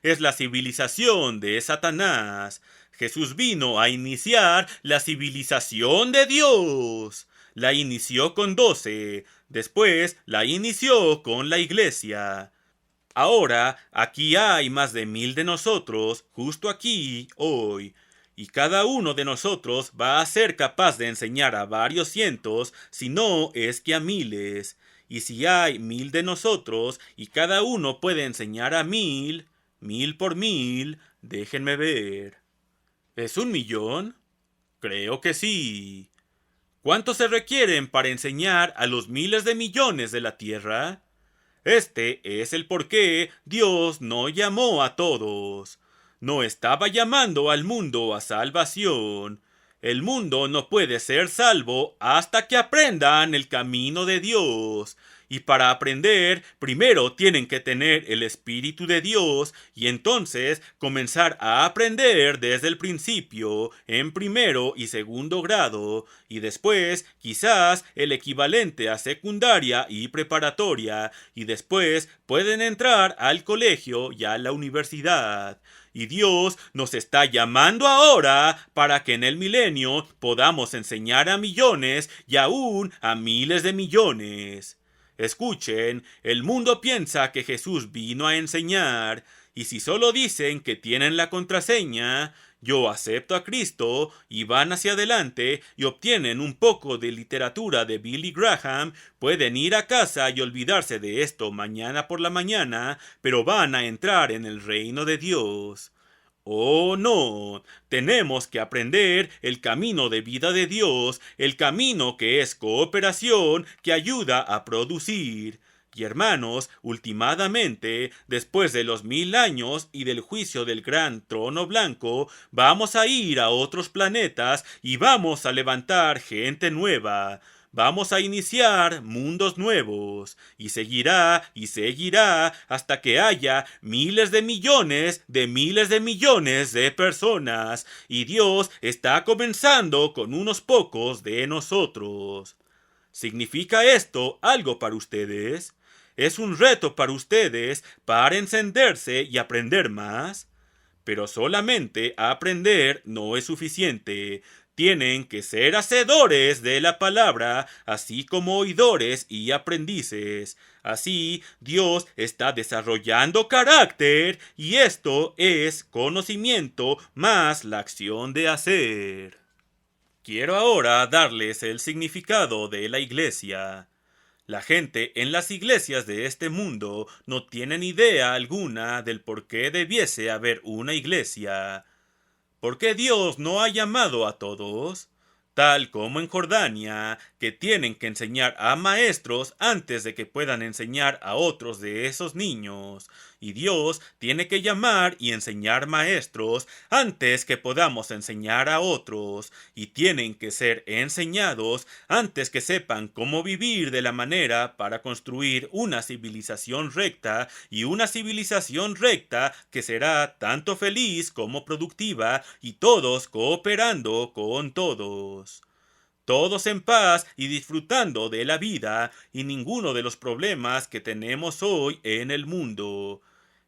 Speaker 1: Es la civilización de Satanás. Jesús vino a iniciar la civilización de Dios. La inició con 12, después la inició con la iglesia. Ahora, aquí hay más de 1,000 de nosotros, justo aquí, hoy, y cada uno de nosotros va a ser capaz de enseñar a varios cientos, si no es que a miles. Y si hay 1,000 de nosotros, y cada uno puede enseñar a 1,000, 1,000 por 1,000, déjenme ver. ¿Es 1,000,000? Creo que sí. ¿Cuántos se requieren para enseñar a los miles de millones de la tierra? Este es el por qué Dios no llamó a todos. No estaba llamando al mundo a salvación. El mundo no puede ser salvo hasta que aprendan el camino de Dios. Y para aprender, primero tienen que tener el Espíritu de Dios y entonces comenzar a aprender desde el principio, en primero y segundo grado, y después quizás el equivalente a secundaria y preparatoria, y después pueden entrar al colegio y a la universidad. Y Dios nos está llamando ahora para que en el milenio podamos enseñar a millones y aún a miles de millones. Escuchen, el mundo piensa que Jesús vino a enseñar, y si solo dicen que tienen la contraseña, yo acepto a Cristo, y van hacia adelante y obtienen un poco de literatura de Billy Graham, pueden ir a casa y olvidarse de esto mañana por la mañana, pero van a entrar en el reino de Dios. Oh, no, tenemos que aprender el camino de vida de Dios, el camino que es cooperación, que ayuda a producir. Y hermanos, ultimadamente, después de los 1,000 años y del juicio del gran trono blanco, vamos a ir a otros planetas y vamos a levantar gente nueva. Vamos a iniciar mundos nuevos, y seguirá hasta que haya miles de millones de personas, y Dios está comenzando con unos pocos de nosotros. ¿Significa esto algo para ustedes? ¿Es un reto para ustedes para encenderse y aprender más? Pero solamente aprender no es suficiente. Tienen que ser hacedores de la palabra, así como oidores y aprendices. Así, Dios está desarrollando carácter, y esto es conocimiento más la acción de hacer. Quiero ahora darles el significado de la iglesia. La gente en las iglesias de este mundo no tienen idea alguna del por qué debiese haber una iglesia. ¿Por qué Dios no ha llamado a todos? tal como en Jordania, que tienen que enseñar a maestros antes de que puedan enseñar a otros de esos niños. Y Dios tiene que llamar y enseñar maestros antes que podamos enseñar a otros, y tienen que ser enseñados antes que sepan cómo vivir de la manera para construir una civilización recta, y una civilización recta que será tanto feliz como productiva, y todos cooperando con todos. Todos en paz y disfrutando de la vida y ninguno de los problemas que tenemos hoy en el mundo.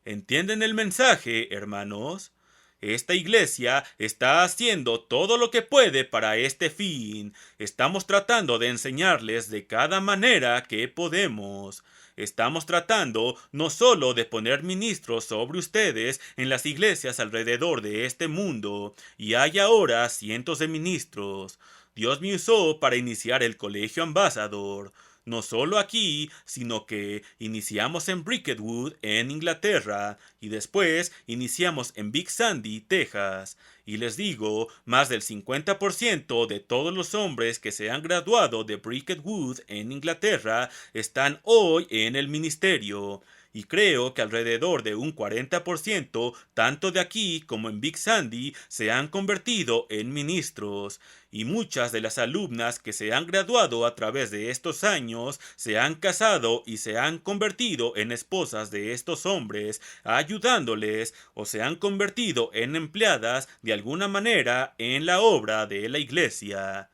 Speaker 1: ¿Entienden el mensaje, hermanos? Esta iglesia está haciendo todo lo que puede para este fin. Estamos tratando de enseñarles de cada manera que podemos. Estamos tratando no solo de poner ministros sobre ustedes en las iglesias alrededor de este mundo, y hay ahora cientos de ministros. Dios me usó para iniciar el Colegio Ambassador. No solo aquí, sino que iniciamos en Bricketwood, en Inglaterra, y después iniciamos en Big Sandy, Texas. Y les digo, más del 50% de todos los hombres que se han graduado de Bricketwood en Inglaterra están hoy en el ministerio. Y creo que alrededor de un 40%, tanto de aquí como en Big Sandy, se han convertido en ministros. Y muchas de las alumnas que se han graduado a través de estos años se han casado y se han convertido en esposas de estos hombres, ayudándoles, o se han convertido en empleadas de alguna manera en la obra de la iglesia.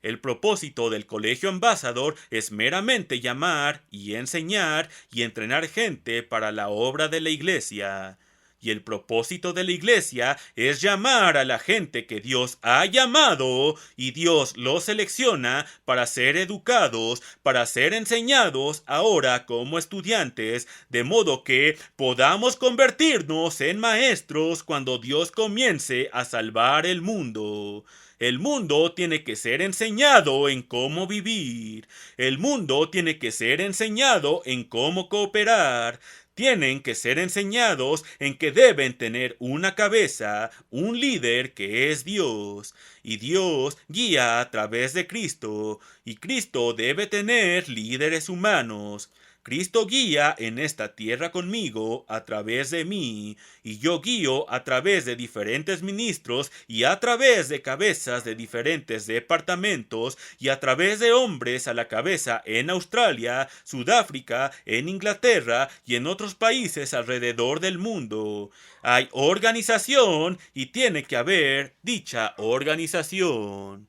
Speaker 1: El propósito del Colegio Ambassador es meramente llamar y enseñar y entrenar gente para la obra de la iglesia. Y el propósito de la iglesia es llamar a la gente que Dios ha llamado, y Dios los selecciona para ser educados, para ser enseñados ahora como estudiantes, de modo que podamos convertirnos en maestros cuando Dios comience a salvar el mundo. El mundo tiene que ser enseñado en cómo vivir. El mundo tiene que ser enseñado en cómo cooperar. Tienen que ser enseñados en que deben tener una cabeza, un líder que es Dios. Y Dios guía a través de Cristo. Y Cristo debe tener líderes humanos. Cristo guía en esta tierra conmigo a través de mí, y yo guío a través de diferentes ministros y a través de cabezas de diferentes departamentos y a través de hombres a la cabeza en Australia, Sudáfrica, en Inglaterra y en otros países alrededor del mundo. Hay organización y tiene que haber dicha organización.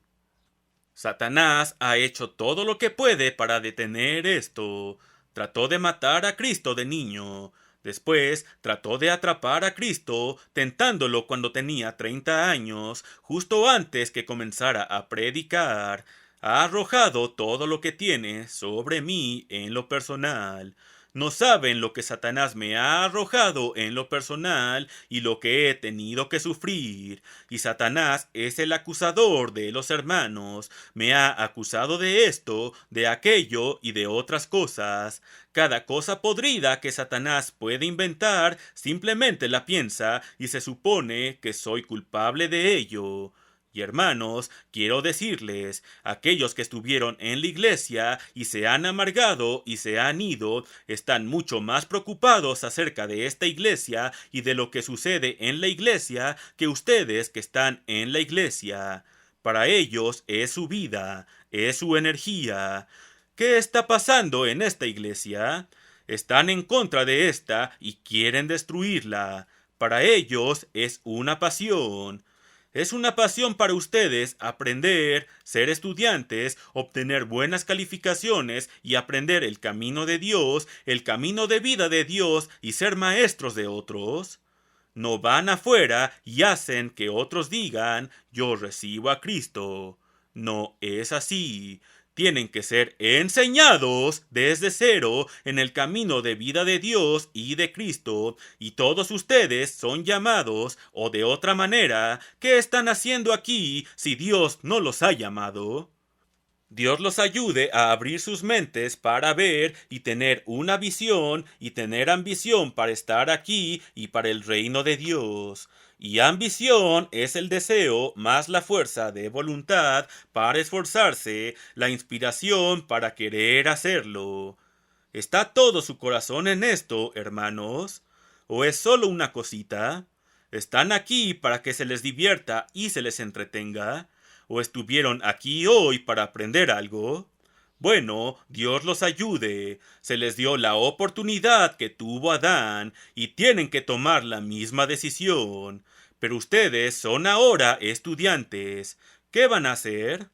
Speaker 1: Satanás ha hecho todo lo que puede para detener esto. Trató de matar a Cristo de niño. Después trató de atrapar a Cristo, tentándolo cuando tenía 30 años, justo antes que comenzara a predicar. Ha arrojado todo lo que tiene sobre mí en lo personal. No saben lo que Satanás me ha arrojado en lo personal y lo que he tenido que sufrir. Y Satanás es el acusador de los hermanos. Me ha acusado de esto, de aquello y de otras cosas. Cada cosa podrida que Satanás puede inventar, simplemente la piensa y se supone que soy culpable de ello. Y hermanos, quiero decirles, aquellos que estuvieron en la iglesia y se han amargado y se han ido, están mucho más preocupados acerca de esta iglesia y de lo que sucede en la iglesia que ustedes que están en la iglesia. Para ellos es su vida, es su energía. ¿Qué está pasando en esta iglesia? Están en contra de esta y quieren destruirla. Para ellos es una pasión. Es una pasión para ustedes aprender, ser estudiantes, obtener buenas calificaciones y aprender el camino de Dios, el camino de vida de Dios y ser maestros de otros. No van afuera y hacen que otros digan, yo recibo a Cristo. No es así. Tienen que ser enseñados desde cero en el camino de vida de Dios y de Cristo, y todos ustedes son llamados, o de otra manera, ¿qué están haciendo aquí si Dios no los ha llamado? Dios los ayude a abrir sus mentes para ver y tener una visión y tener ambición para estar aquí y para el reino de Dios. Y ambición es el deseo más la fuerza de voluntad para esforzarse, la inspiración para querer hacerlo. ¿Está todo su corazón en esto, hermanos? ¿O es solo una cosita? ¿Están aquí para que se les divierta y se les entretenga? ¿O estuvieron aquí hoy para aprender algo? Bueno, Dios los ayude. Se les dio la oportunidad que tuvo Adán y tienen que tomar la misma decisión. Pero ustedes son ahora estudiantes. ¿Qué van a hacer?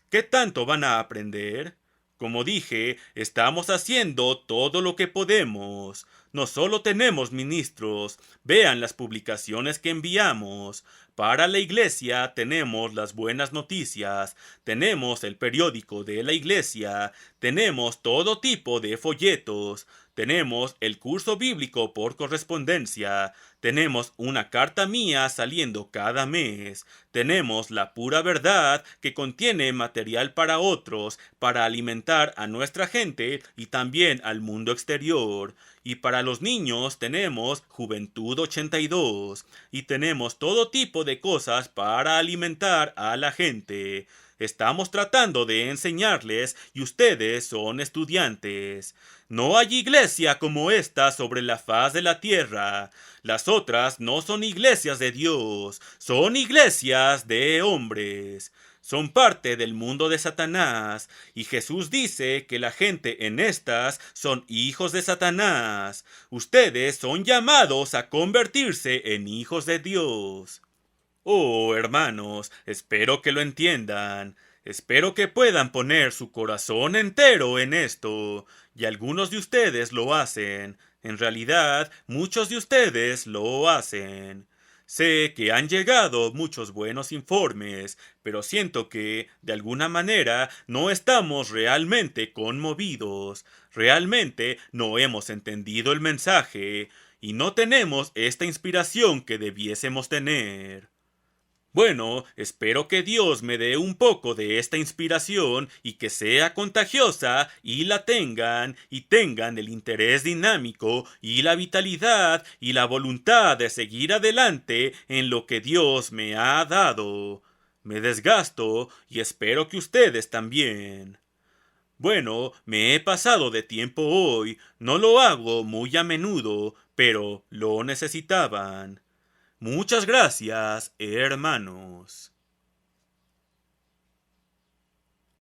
Speaker 1: ¿Qué tanto van a aprender? Como dije, estamos haciendo todo lo que podemos. No solo tenemos ministros, vean las publicaciones que enviamos. Para la iglesia tenemos las buenas noticias, tenemos el periódico de la iglesia, tenemos todo tipo de folletos, tenemos el curso bíblico por correspondencia, tenemos una carta mía saliendo cada mes, tenemos la pura verdad que contiene material para otros, para alimentar a nuestra gente y también al mundo exterior. Y para los niños tenemos Juventud 82 y tenemos todo tipo de cosas para alimentar a la gente. Estamos tratando de enseñarles y ustedes son estudiantes. No hay iglesia como esta sobre la faz de la tierra. Las otras no son iglesias de Dios, son iglesias de hombres. Son parte del mundo de Satanás, y Jesús dice que la gente en estas son hijos de Satanás. Ustedes son llamados a convertirse en hijos de Dios. Oh, hermanos, espero que lo entiendan. Espero que puedan poner su corazón entero en esto. Y algunos de ustedes lo hacen. En realidad, muchos de ustedes lo hacen. Sé que han llegado muchos buenos informes, pero siento que, de alguna manera, no estamos realmente conmovidos. Realmente no hemos entendido el mensaje y no tenemos esta inspiración que debiésemos tener. Bueno, espero que Dios me dé un poco de esta inspiración y que sea contagiosa y la tengan y tengan el interés dinámico y la vitalidad y la voluntad de seguir adelante en lo que Dios me ha dado. Me desgasto y espero que ustedes también. Bueno, me he pasado de tiempo hoy, no lo hago muy a menudo, pero lo necesitaban. Muchas gracias, hermanos.